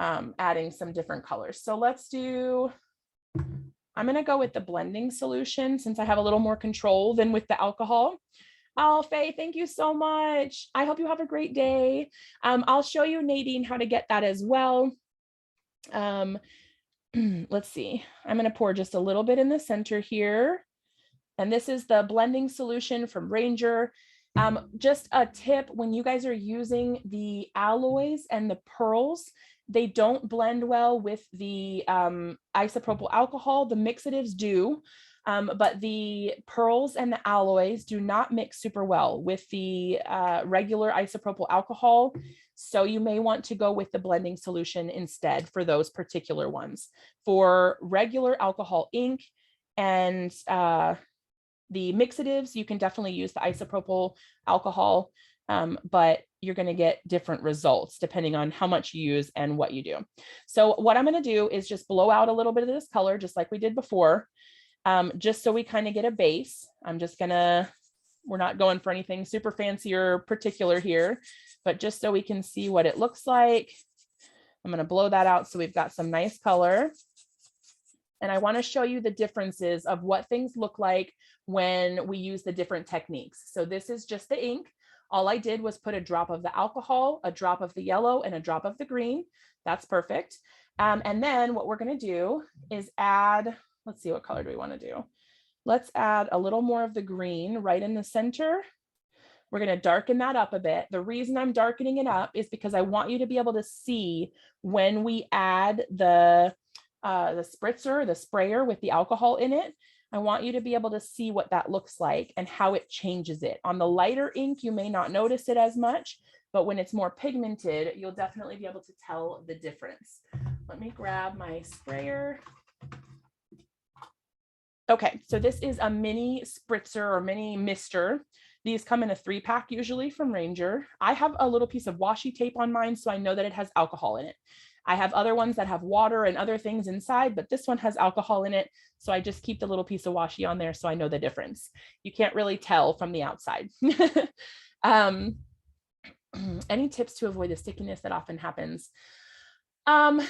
adding some different colors. So let's do, I'm going to go with the blending solution since I have a little more control than with the alcohol. Oh, Faye, thank you so much. I hope you have a great day. I'll show you, Nadine, how to get that as well. Let's see. I'm going to pour just a little bit in the center here. And this is the blending solution from Ranger. Just a tip, when you guys are using the alloys and the pearls, they don't blend well with the isopropyl alcohol. The mixatives do, but the pearls and the alloys do not mix super well with the regular isopropyl alcohol. So you may want to go with the blending solution instead for those particular ones. For regular alcohol ink and the mixatives, you can definitely use the isopropyl alcohol, but you're going to get different results depending on how much you use and what you do. So what I'm going to do is just blow out a little bit of this color, just like we did before, just so we kind of get a base. I'm just going to, we're not going for anything super fancy or particular here, but just so we can see what it looks like. I'm going to blow that out so we've got some nice color. And I want to show you the differences of what things look like when we use the different techniques. So this is just the ink. All I did was put a drop of the alcohol, a drop of the yellow, and a drop of the green. That's perfect. And then what we're going to do is add, let's see, what color do we want to do? Let's add a little more of the green right in the center. We're going to darken that up a bit. The reason I'm darkening it up is because I want you to be able to see when we add the spritzer, the sprayer with the alcohol in it. I want you to be able to see what that looks like and how it changes it. On the lighter ink, you may not notice it as much, but when it's more pigmented, you'll definitely be able to tell the difference. Let me grab my sprayer. Okay, so this is a mini spritzer or mini mister. These come in a 3-pack usually from Ranger. I have a little piece of washi tape on mine, so I know that it has alcohol in it. I have other ones that have water and other things inside, but this one has alcohol in it. So I just keep the little piece of washi on there so I know the difference. You can't really tell from the outside. Any tips to avoid the stickiness that often happens? I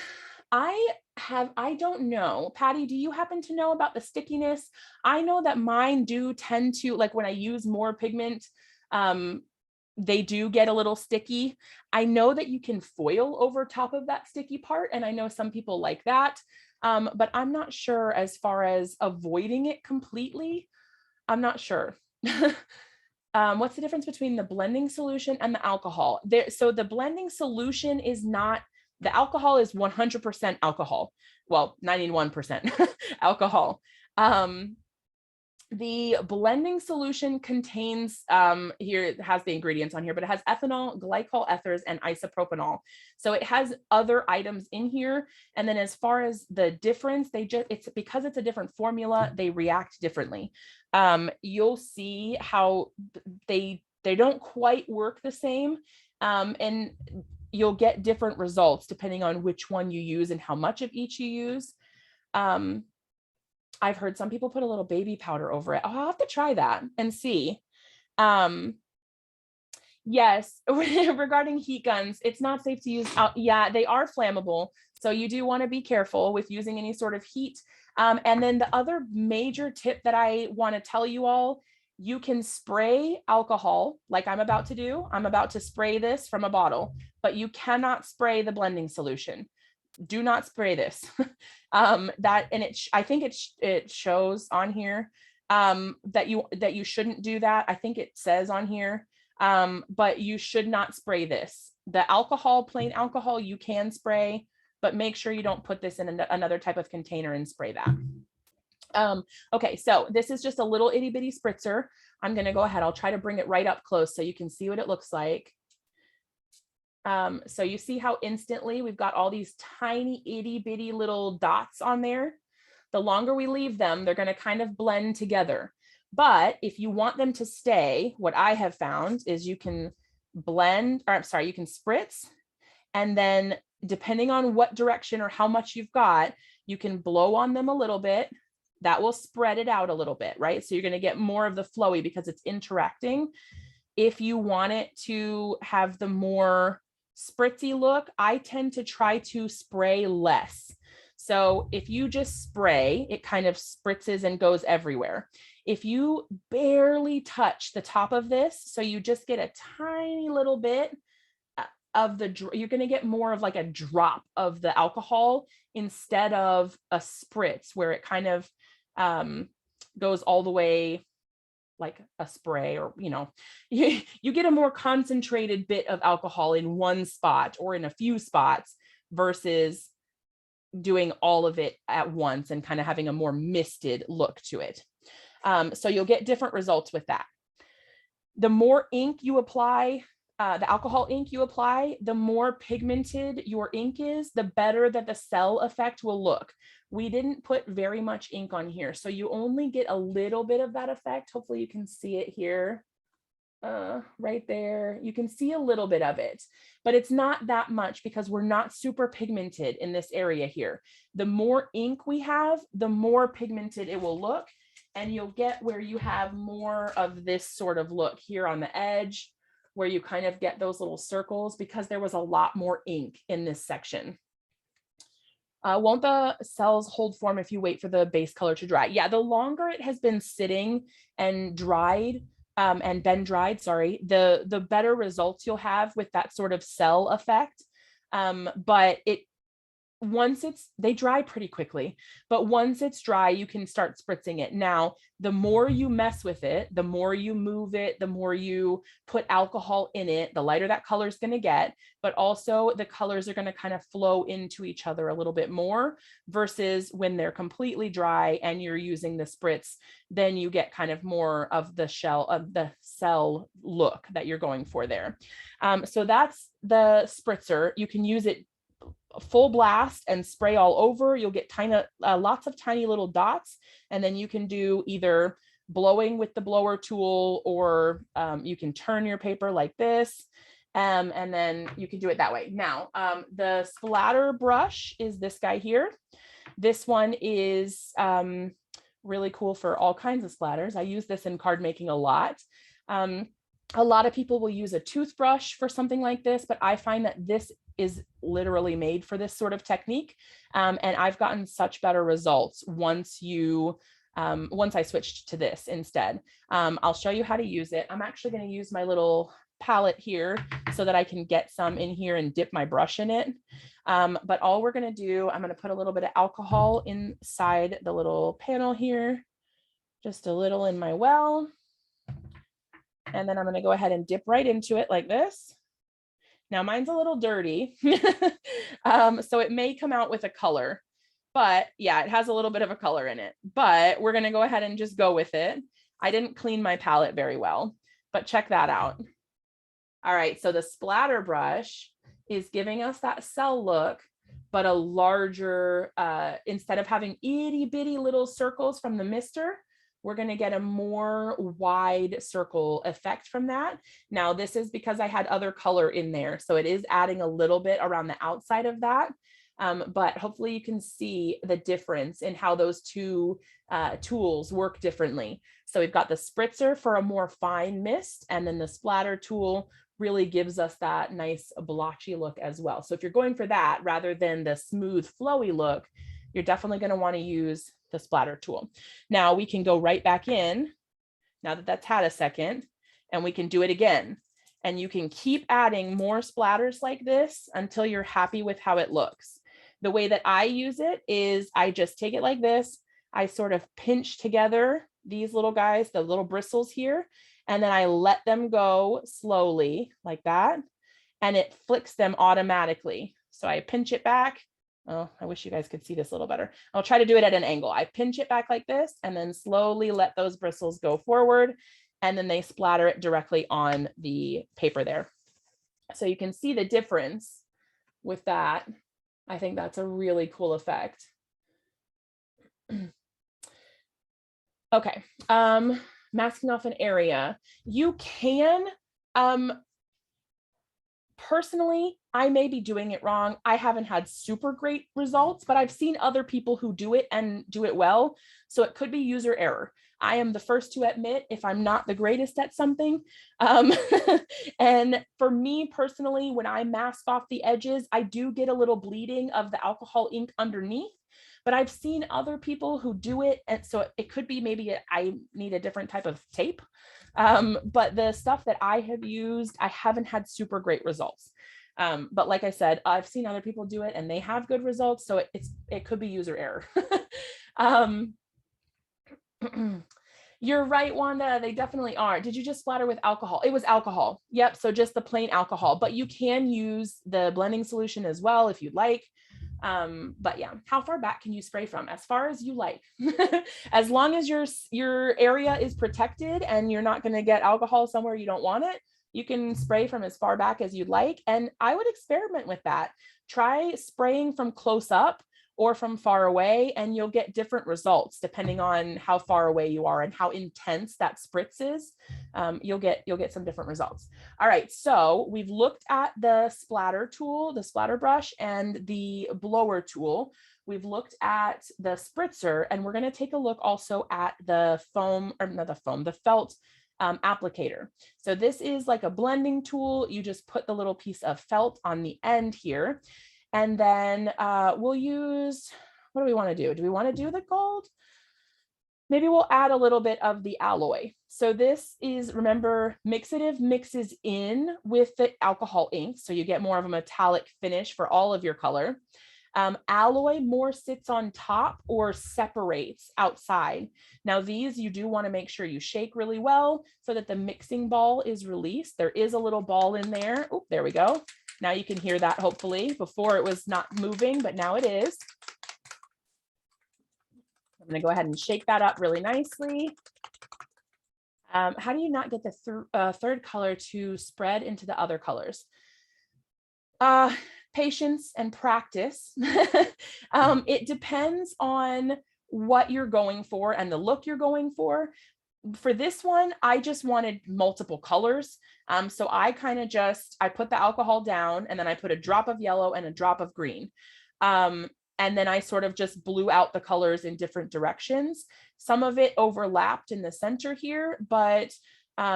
don't know. Patty, do you happen to know about the stickiness? I know that mine do tend to, like when I use more pigment, they do get a little sticky. I know that you can foil over top of that sticky part, and I know some people like that, but I'm not sure as far as avoiding it completely. I'm not sure. What's the difference between the blending solution and the alcohol? So the blending solution is not, the alcohol is 100% alcohol. Well, 91% alcohol. The blending solution contains, here it has the ingredients on here, but it has ethanol, glycol ethers, and isopropanol. So it has other items in here. And then as far as the difference, it's because it's a different formula, they react differently. You'll see how they don't quite work the same. And you'll get different results depending on which one you use and how much of each you use. I've heard some people put a little baby powder over it. I'll have to try that and see. Yes, regarding heat guns, it's not safe to use. Yeah, they are flammable. So you do want to be careful with using any sort of heat. And then the other major tip that I want to tell you all, you can spray alcohol like I'm about to do. I'm about to spray this from a bottle, but you cannot spray the blending solution. Do not spray this. I think it shows on here that you shouldn't do that. I think it says on here, but you should not spray this. The alcohol, plain alcohol, you can spray, but make sure you don't put this in another type of container and spray that. Okay, so this is just a little itty bitty spritzer. I'm going to go ahead. I'll try to bring it right up close so you can see what it looks like. So you see how instantly we've got all these tiny itty bitty little dots on there. The longer we leave them, they're going to kind of blend together. But if you want them to stay, what I have found is you can you can spritz, and then depending on what direction or how much you've got, you can blow on them a little bit. That will spread it out a little bit, right? So you're going to get more of the flowy because it's interacting. If you want it to have the more spritzy look, I tend to try to spray less. So if you just spray, it kind of spritzes and goes everywhere. If you barely touch the top of this, so you just get a tiny little bit of you're going to get more of like a drop of the alcohol instead of a spritz where it kind of goes all the way like a spray, or you get a more concentrated bit of alcohol in one spot or in a few spots versus doing all of it at once and kind of having a more misted look to it. So you'll get different results with that. The more ink you apply, the alcohol ink you apply, the more pigmented your ink is, the better that the cell effect will look. We didn't put very much ink on here, so you only get a little bit of that effect. Hopefully you can see it here, right there. You can see a little bit of it, but it's not that much because we're not super pigmented in this area here. The more ink we have, the more pigmented it will look, and you'll get where you have more of this sort of look here on the edge, where you kind of get those little circles because there was a lot more ink in this section. Won't the cells hold form if you wait for the base color to dry? Yeah, the longer it has been sitting and dried, the better results you'll have with that sort of cell effect. But they dry pretty quickly, but once it's dry, you can start spritzing it. Now, the more you mess with it, the more you move it, the more you put alcohol in it, the lighter that color is going to get, but also the colors are going to kind of flow into each other a little bit more versus when they're completely dry and you're using the spritz, then you get kind of more of the cell look that you're going for there. So that's the spritzer. You can use it full blast and spray all over. You'll get lots of tiny little dots, and then you can do either blowing with the blower tool, or you can turn your paper like this, and then you can do it that way. Now, the splatter brush is this guy here. This one is really cool for all kinds of splatters. I use this in card making a lot. A lot of people will use a toothbrush for something like this, but I find that this is literally made for this sort of technique. And I've gotten such better results once I switched to this instead. I'll show you how to use it. I'm actually going to use my little palette here so that I can get some in here and dip my brush in it. But all we're going to do, I'm going to put a little bit of alcohol inside the little panel here, just a little in my well. And then I'm going to go ahead and dip right into it like this. Now mine's a little dirty, so it may come out with a color, but yeah, it has a little bit of a color in it, but we're going to go ahead and just go with it. I didn't clean my palette very well, but check that out. All right, so the splatter brush is giving us that cell look, but a larger, instead of having itty bitty little circles from the mister, we're going to get a more wide circle effect from that. Now, this is because I had other color in there, so it is adding a little bit around the outside of that. But hopefully you can see the difference in how those two tools work differently. So we've got the spritzer for a more fine mist, and then the splatter tool really gives us that nice blotchy look as well. So if you're going for that rather than the smooth flowy look, you're definitely going to want to use the splatter tool. Now we can go right back in, now that that's had a second, and we can do it again. And you can keep adding more splatters like this until you're happy with how it looks. The way that I use it is I just take it like this. I sort of pinch together these little guys, the little bristles here, and then I let them go slowly like that, and it flicks them automatically. So I pinch it back. Oh, I wish you guys could see this a little better. I'll try to do it at an angle. I pinch it back like this and then slowly let those bristles go forward, and then they splatter it directly on the paper there. So you can see the difference with that. I think that's a really cool effect. Okay, masking off an area. You can, personally, I may be doing it wrong. I haven't had super great results, but I've seen other people who do it and do it well. So it could be user error. I am the first to admit if I'm not the greatest at something. And for me personally, when I mask off the edges, I do get a little bleeding of the alcohol ink underneath, but I've seen other people who do it. And so it could be maybe I need a different type of tape. But the stuff that I have used, I haven't had super great results. But like I said, I've seen other people do it and they have good results. So it could be user error. You're right, Wanda, they definitely are. Did you just splatter with alcohol? It was alcohol. Yep, so just the plain alcohol, but you can use the blending solution as well if you'd like. But yeah, how far back can you spray from? As far as you like. As long as your area is protected and you're not going to get alcohol somewhere you don't want it, you can spray from as far back as you'd like. And I would experiment with that. Try spraying from close up or from far away, and you'll get different results depending on how far away you are and how intense that spritz is. You'll get some different results. All right, so we've looked at the splatter tool, the splatter brush, and the blower tool. We've looked at the spritzer, and we're going to take a look also at the felt applicator. So this is like a blending tool. You just put the little piece of felt on the end here. And then we'll use, what do we want to do? Do we want to do the gold? Maybe we'll add a little bit of the alloy. So this is, remember, mixative mixes in with the alcohol ink. So you get more of a metallic finish for all of your color. Alloy more sits on top or separates outside. Now these, you do want to make sure you shake really well so that the mixing ball is released. There is a little ball in there. Oh, there we go. Now you can hear that hopefully. Before it was not moving, but now it is. I'm going to go ahead and shake that up really nicely. How do you not get the third color to spread into the other colors? patience and practice. It depends on what you're going for and the look you're going for. For this one, I just wanted multiple colors. So I kind of I put the alcohol down and then I put a drop of yellow and a drop of green. And then I sort of just blew out the colors in different directions. Some of it overlapped in the center here, but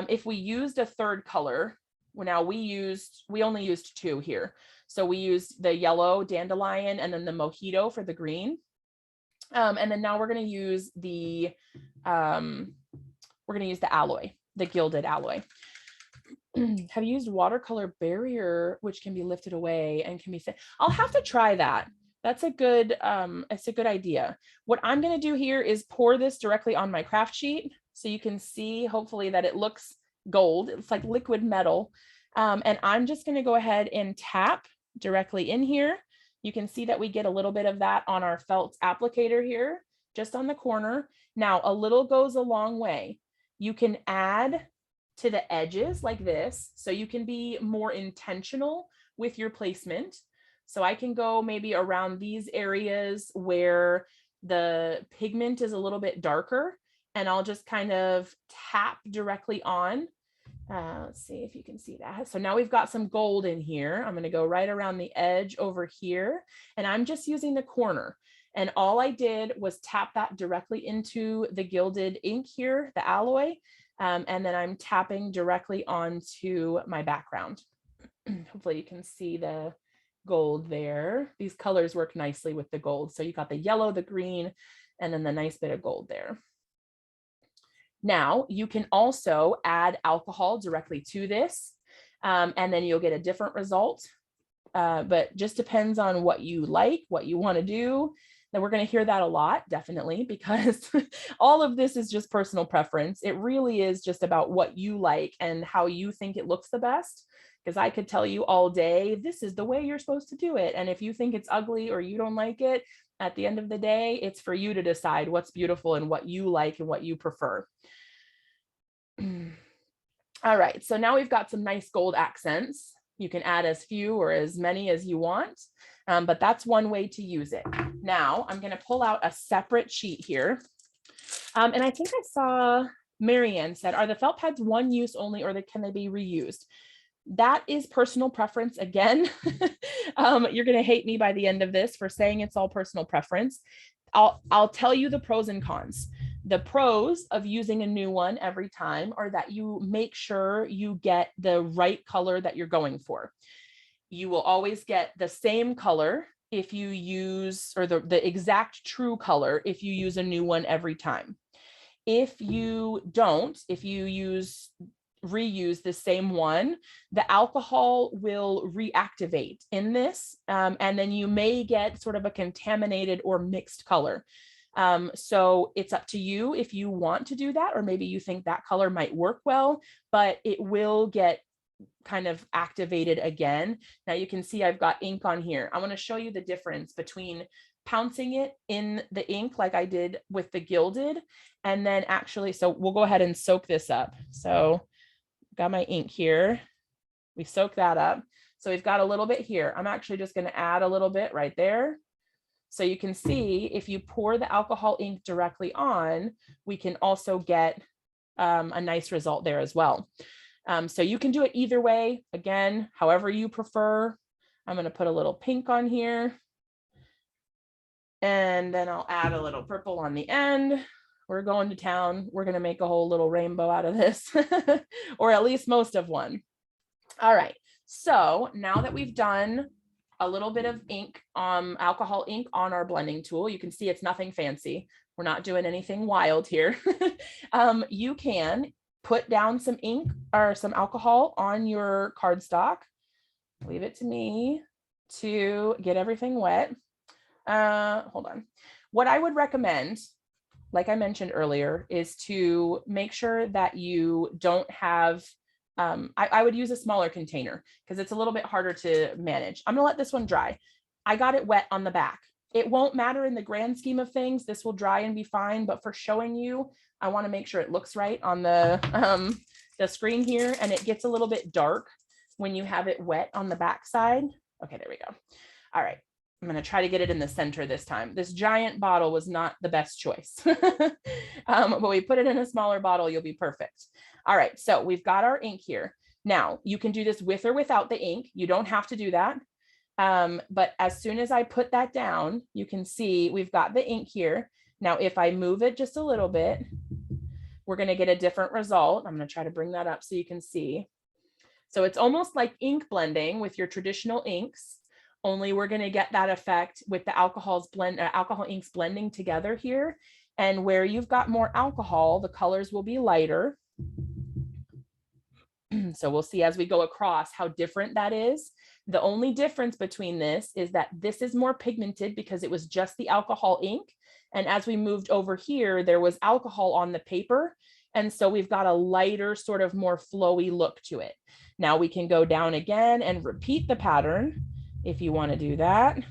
if we used a third color, well, now we only used two here. So we used the yellow dandelion and then the mojito for the green. And then now we're going to use the alloy, the gilded alloy. Have you used Watercolor Barrier, which can be lifted away and can be fit? I'll have to try that. That's a good, it's a good idea. What I'm going to do here is pour this directly on my craft sheet. So you can see hopefully that it looks gold. It's like liquid metal. And I'm just going to go ahead and tap directly in here. You can see that we get a little bit of that on our felt applicator here, just on the corner. Now, a little goes a long way. You can add to the edges like this, so you can be more intentional with your placement. So I can go maybe around these areas where the pigment is a little bit darker, and I'll just kind of tap directly on. Let's see if you can see that. So now we've got some gold in here. I'm going to go right around the edge over here, and I'm just using the corner. And all I did was tap that directly into the gilded ink here, the alloy. And then I'm tapping directly onto my background. Hopefully you can see the gold there. These colors work nicely with the gold. So you got the yellow, the green, and then the nice bit of gold there. Now you can also add alcohol directly to this, and then you'll get a different result. But just depends on what you like, what you want to do. Then we're going to hear that a lot, definitely, because all of this is just personal preference. It really is just about what you like and how you think it looks the best. Because I could tell you all day, this is the way you're supposed to do it. And if you think it's ugly or you don't like it, at the end of the day, it's for you to decide what's beautiful and what you like and what you prefer. All right, so now we've got some nice gold accents. You can add as few or as many as you want, but that's one way to use it. Now I'm going to pull out a separate sheet here. And I think I saw Marianne said, are the felt pads one use only, or can they be reused? That is personal preference again. You're going to hate me by the end of this for saying it's all personal preference. I'll tell you the pros and cons. The pros of using a new one every time are that you make sure you get the right color that you're going for. You will always get the same color if you use, or the exact true color if you use a new one every time. If you don't, if you reuse the same one, the alcohol will reactivate in this, and then you may get sort of a contaminated or mixed color. So it's up to you if you want to do that, or maybe you think that color might work well, but it will get kind of activated again. Now you can see I've got ink on here. I want to show you the difference between pouncing it in the ink like I did with the gilded, and then actually, so we'll go ahead and soak this up. So got my ink here. We soak that up. So we've got a little bit here. I'm actually just going to add a little bit right there. So you can see if you pour the alcohol ink directly on, we can also get a nice result there as well. So you can do it either way. Again, however you prefer. I'm going to put a little pink on here. And then I'll add a little purple on the end. We're going to town. We're going to make a whole little rainbow out of this, or at least most of one. All right. So now that we've done a little bit of ink, alcohol ink on our blending tool, you can see it's nothing fancy. We're not doing anything wild here. You can put down some ink or some alcohol on your cardstock. Leave it to me to get everything wet. Hold on. What I would recommend, like I mentioned earlier, is to make sure that you don't have, I would use a smaller container because it's a little bit harder to manage. I'm gonna let this one dry. I got it wet on the back. It won't matter in the grand scheme of things. This will dry and be fine, but for showing you, I want to make sure it looks right on the screen here, and it gets a little bit dark when you have it wet on the back side. Okay, there we go. All right. I'm going to try to get it in the center this time. This giant bottle was not the best choice, but we put it in a smaller bottle. You'll be perfect. All right. So we've got our ink here. Now you can do this with or without the ink. You don't have to do that. But as soon as I put that down, you can see we've got the ink here. Now, if I move it just a little bit, we're going to get a different result. I'm going to try to bring that up so you can see. So it's almost like ink blending with your traditional inks, only we're going to get that effect with the alcohol inks blending together here. And where you've got more alcohol, the colors will be lighter. So we'll see as we go across how different that is. The only difference between this is that this is more pigmented because it was just the alcohol ink. And as we moved over here, there was alcohol on the paper. And so we've got a lighter, sort of more flowy look to it. Now we can go down again and repeat the pattern if you want to do that.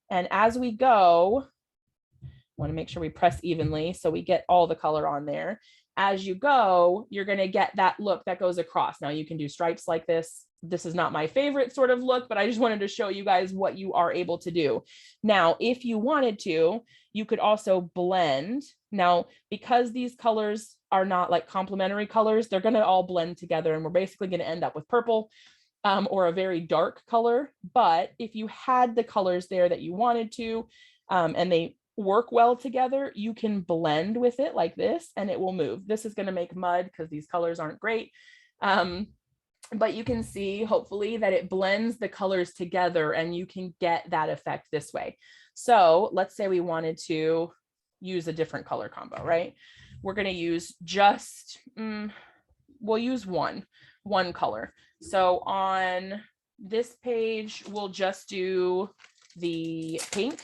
And as we go, I want to make sure we press evenly so we get all the color on there. As you go, you're going to get that look that goes across. Now you can do stripes like this. This is not my favorite sort of look, but I just wanted to show you guys what you are able to do. Now, if you wanted to, you could also blend. Now, because these colors are not like complementary colors, they're going to all blend together and we're basically going to end up with purple or a very dark color. But if you had the colors there that you wanted to, and they work well together, you can blend with it like this and it will move. This is going to make mud because these colors aren't great. But you can see hopefully that it blends the colors together and you can get that effect this way. So let's say we wanted to use a different color combo, right? We're going to use just, we'll use one color. So on this page, we'll just do the pink.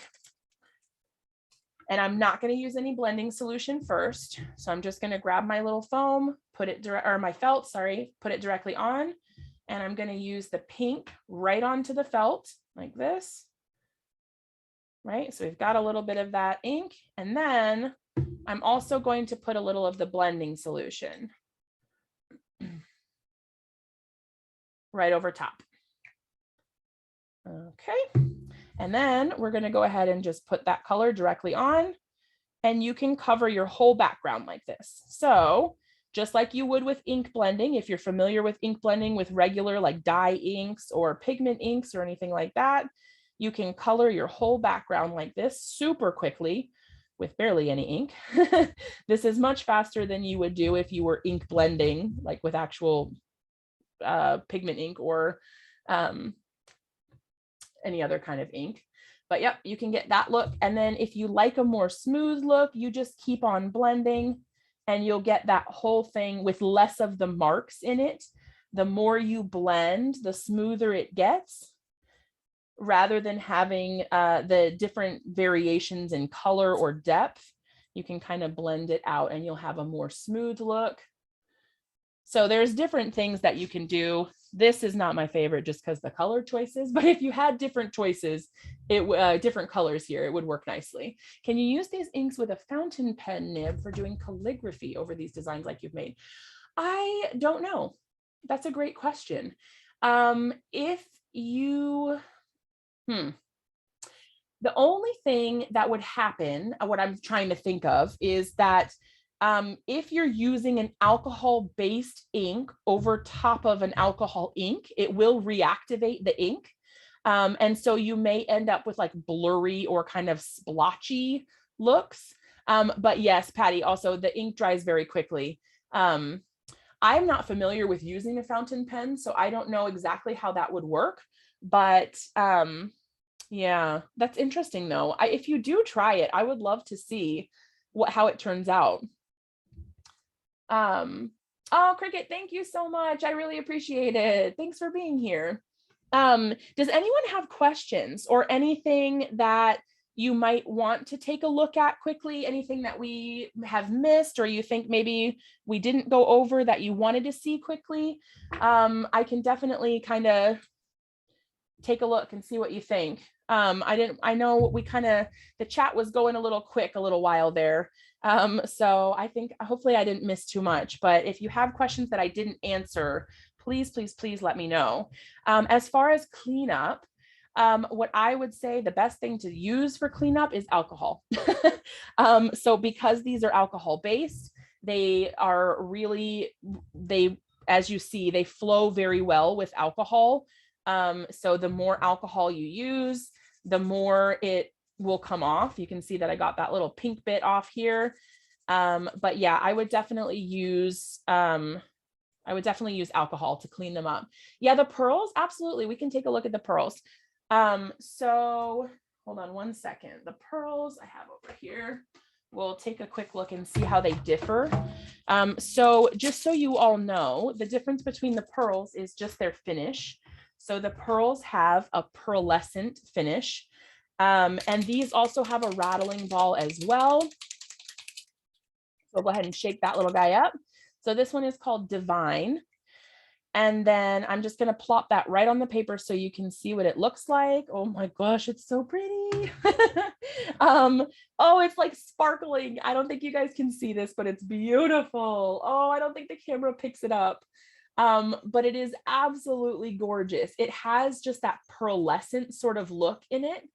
And I'm not going to use any blending solution first. So I'm just going to grab my little foam, put it my felt, sorry, put it directly on. And I'm going to use the pink right onto the felt like this. Right. So we've got a little bit of that ink. And then I'm also going to put a little of the blending solution right over top. Okay. And then we're going to go ahead and just put that color directly on, and you can cover your whole background like this. So just like you would with ink blending, if you're familiar with ink blending with regular like dye inks or pigment inks or anything like that, you can color your whole background like this super quickly with barely any ink. This is much faster than you would do if you were ink blending like with actual pigment ink or any other kind of ink. But yep, you can get that look. And then if you like a more smooth look, you just keep on blending and you'll get that whole thing with less of the marks in it. The more you blend, the smoother it gets, rather than having the different variations in color or depth. You can kind of blend it out and you'll have a more smooth look. So there's different things that you can do. This is not my favorite just because the color choices, but if you had different choices, different colors here, it would work nicely. Can you use these inks with a fountain pen nib for doing calligraphy over these designs like you've made? I don't know. That's a great question. If you, the only thing that would happen, what I'm trying to think of is that if you're using an alcohol-based ink over top of an alcohol ink, it will reactivate the ink. And so you may end up with like blurry or kind of splotchy looks. But yes, Patty, also the ink dries very quickly. I'm not familiar with using a fountain pen, so I don't know exactly how that would work. But yeah, that's interesting though. If you do try it, I would love to see how it turns out. Oh, Cricut, thank you so much. I really appreciate it. Thanks for being here. Does anyone have questions or anything that you might want to take a look at quickly? Anything that we have missed or you think maybe we didn't go over that you wanted to see quickly? I can definitely kind of take a look and see what you think. I know we the chat was going a little quick a little while there. So I think hopefully I didn't miss too much, but if you have questions that I didn't answer, please, please, please let me know. As far as cleanup, what I would say the best thing to use for cleanup is alcohol. So because these are alcohol based, they are really, as you see, they flow very well with alcohol. So the more alcohol you use, the more it will come off. You can see that I got that little pink bit off here. But yeah, I would definitely use alcohol to clean them up. Yeah, the pearls, absolutely. We can take a look at the pearls. So hold on one second. The pearls I have over here. We'll take a quick look and see how they differ. So just so you all know, the difference between the pearls is just their finish. So the pearls have a pearlescent finish. And these also have a rattling ball as well. So go ahead and shake that little guy up. So this one is called Divine. And then I'm just going to plop that right on the paper so you can see what it looks like. Oh my gosh, it's so pretty. Oh, it's like sparkling. I don't think you guys can see this, but it's beautiful. Oh, I don't think the camera picks it up. But it is absolutely gorgeous. It has just that pearlescent sort of look in it.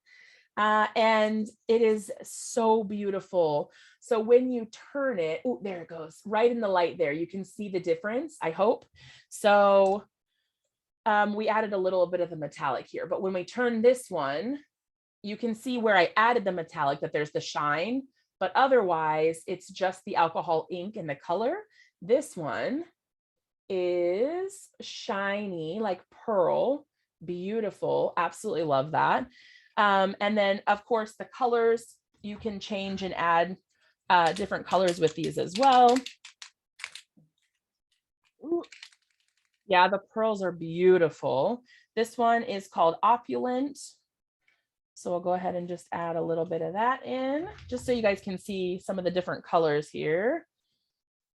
And it is so beautiful. So when you turn it, oh, there it goes, right in the light there, you can see the difference, I hope. So we added a little bit of the metallic here, but when we turn this one, you can see where I added the metallic, that there's the shine, but otherwise it's just the alcohol ink and the color. This one is shiny, like pearl, beautiful, absolutely love that. And then of course the colors, you can change and add different colors with these as well. Ooh. Yeah, the pearls are beautiful. This one is called Opulent. So we'll go ahead and just add a little bit of that in, just so you guys can see some of the different colors here.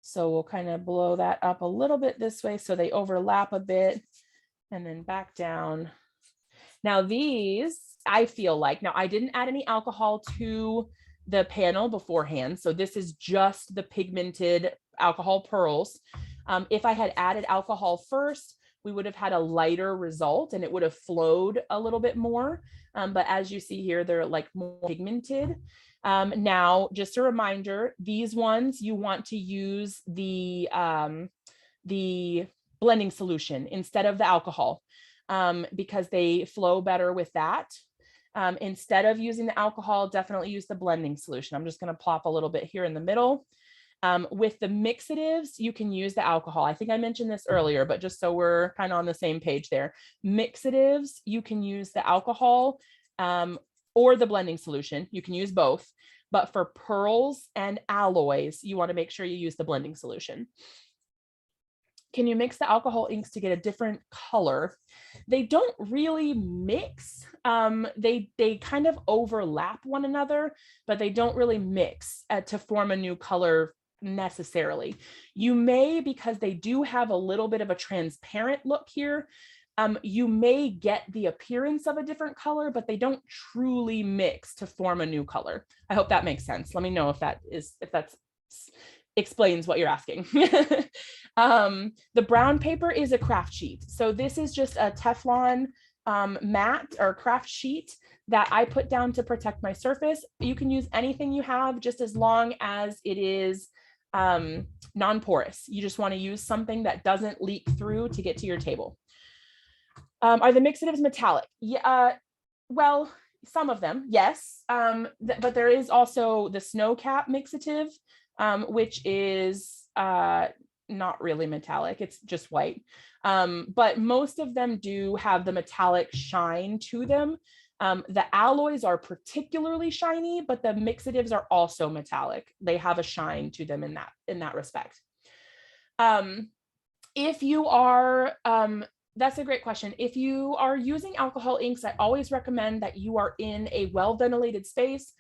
So we'll kind of blow that up a little bit this way so they overlap a bit, and then back down. Now these, I feel like, now I didn't add any alcohol to the panel beforehand. So this is just the pigmented alcohol pearls. If I had added alcohol first, we would have had a lighter result and it would have flowed a little bit more. But as you see here, they're like more pigmented. Now, just a reminder, these ones, you want to use the blending solution instead of the alcohol, because they flow better with that. Instead of using the alcohol, definitely use the blending solution. I'm just going to plop a little bit here in the middle. With the mixatives, you can use the alcohol. I think I mentioned this earlier, but just so we're kind of on the same page there. Mixatives, you can use the alcohol or the blending solution. You can use both. But for pearls and alloys, you want to make sure you use the blending solution. Can you mix the alcohol inks to get a different color? They don't really mix. They kind of overlap one another, but they don't really mix to form a new color necessarily. You may, because they do have a little bit of a transparent look here, you may get the appearance of a different color, but they don't truly mix to form a new color. I hope that makes sense. Let me know if that's explains what you're asking. The brown paper is a craft sheet. So this is just a Teflon mat or craft sheet that I put down to protect my surface. You can use anything you have, just as long as it is non-porous. You just want to use something that doesn't leak through to get to your table. Are the mixatives metallic? Yeah, well, some of them, yes. But there is also the snow cap mixative, which is not really metallic, it's just white. But most of them do have the metallic shine to them. The alloys are particularly shiny, but the mixatives are also metallic. They have a shine to them in that respect. If you are, that's a great question. If you are using alcohol inks, I always recommend that you are in a well-ventilated space.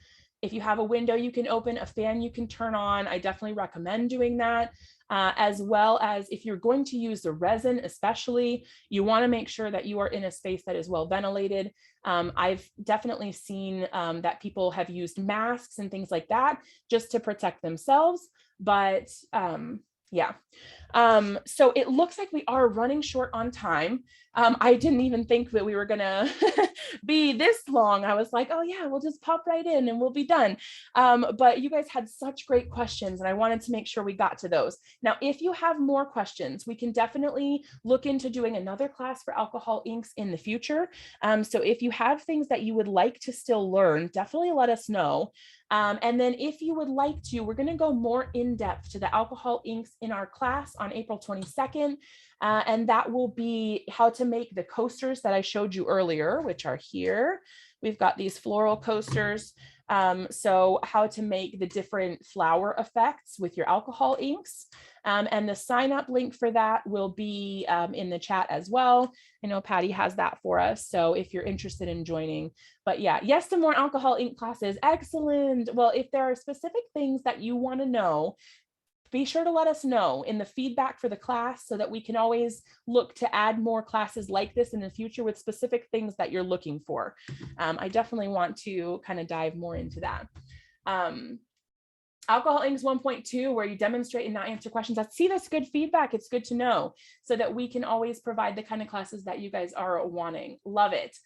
If you have a window you can open, a fan you can turn on, I definitely recommend doing that. As well as if you're going to use the resin, especially, you want to make sure that you are in a space that is well ventilated. I've definitely seen that people have used masks and things like that just to protect themselves. But Yeah. So it looks like we are running short on time. I didn't even think that we were gonna be this long. I was like, oh yeah, we'll just pop right in and we'll be done. But you guys had such great questions and I wanted to make sure we got to those. Now, if you have more questions, we can definitely look into doing another class for alcohol inks in the future. So if you have things that you would like to still learn, definitely let us know. And then if you would like to, we're going to go more in depth to the alcohol inks in our class on April 22nd. And that will be how to make the coasters that I showed you earlier, which are here. We've got these floral coasters. So how to make the different flower effects with your alcohol inks. And the sign up link for that will be in the chat as well. I know Patty has that for us. So if you're interested in joining, but yeah, yes to more alcohol ink classes. Excellent. Well, if there are specific things that you want to know, be sure to let us know in the feedback for the class so that we can always look to add more classes like this in the future with specific things that you're looking for. I definitely want to kind of dive more into that. Alcohol inks 1.2, where you demonstrate and not answer questions. That's good feedback. It's good to know so that we can always provide the kind of classes that you guys are wanting. Love it.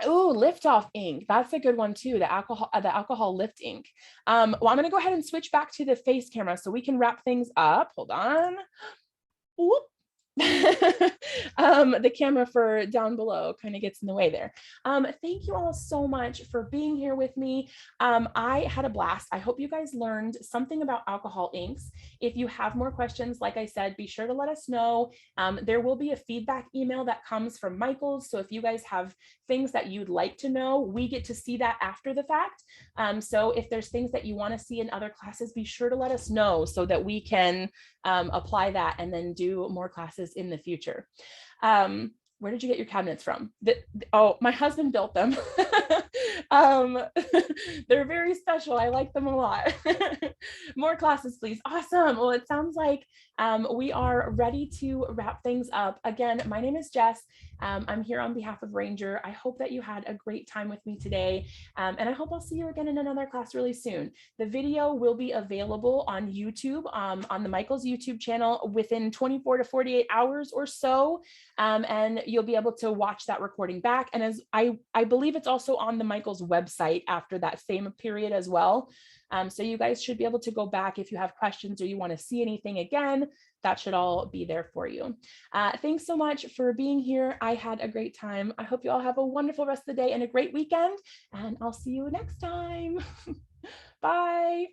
Oh, lift off ink. That's a good one too. The alcohol lift ink. Well, I'm going to go ahead and switch back to the face camera so we can wrap things up. Hold on. Whoop. The camera for down below kind of gets in the way there. Thank you all so much for being here with me. I had a blast. I hope you guys learned something about alcohol inks. If you have more questions, like I said, be sure to let us know. There will be a feedback email that comes from Michael's. So if you guys have things that you'd like to know, we get to see that after the fact. So if there's things that you want to see in other classes, be sure to let us know so that we can apply that and then do more classes in the future. Where did you get your cabinets from? Oh, my husband built them. They're very special. I like them a lot. More classes, please. Awesome. Well, it sounds like we are ready to wrap things up. Again, my name is Jess. I'm here on behalf of Ranger. I hope that you had a great time with me today. And I hope I'll see you again in another class really soon. The video will be available on YouTube, on the Michael's YouTube channel within 24 to 48 hours or so. And you'll be able to watch that recording back. And as I believe it's also on the Michael's website after that same period as well. So you guys should be able to go back if you have questions or you want to see anything again. That should all be there for you. Thanks so much for being here. I had a great time. I hope you all have a wonderful rest of the day and a great weekend. And I'll see you next time. Bye.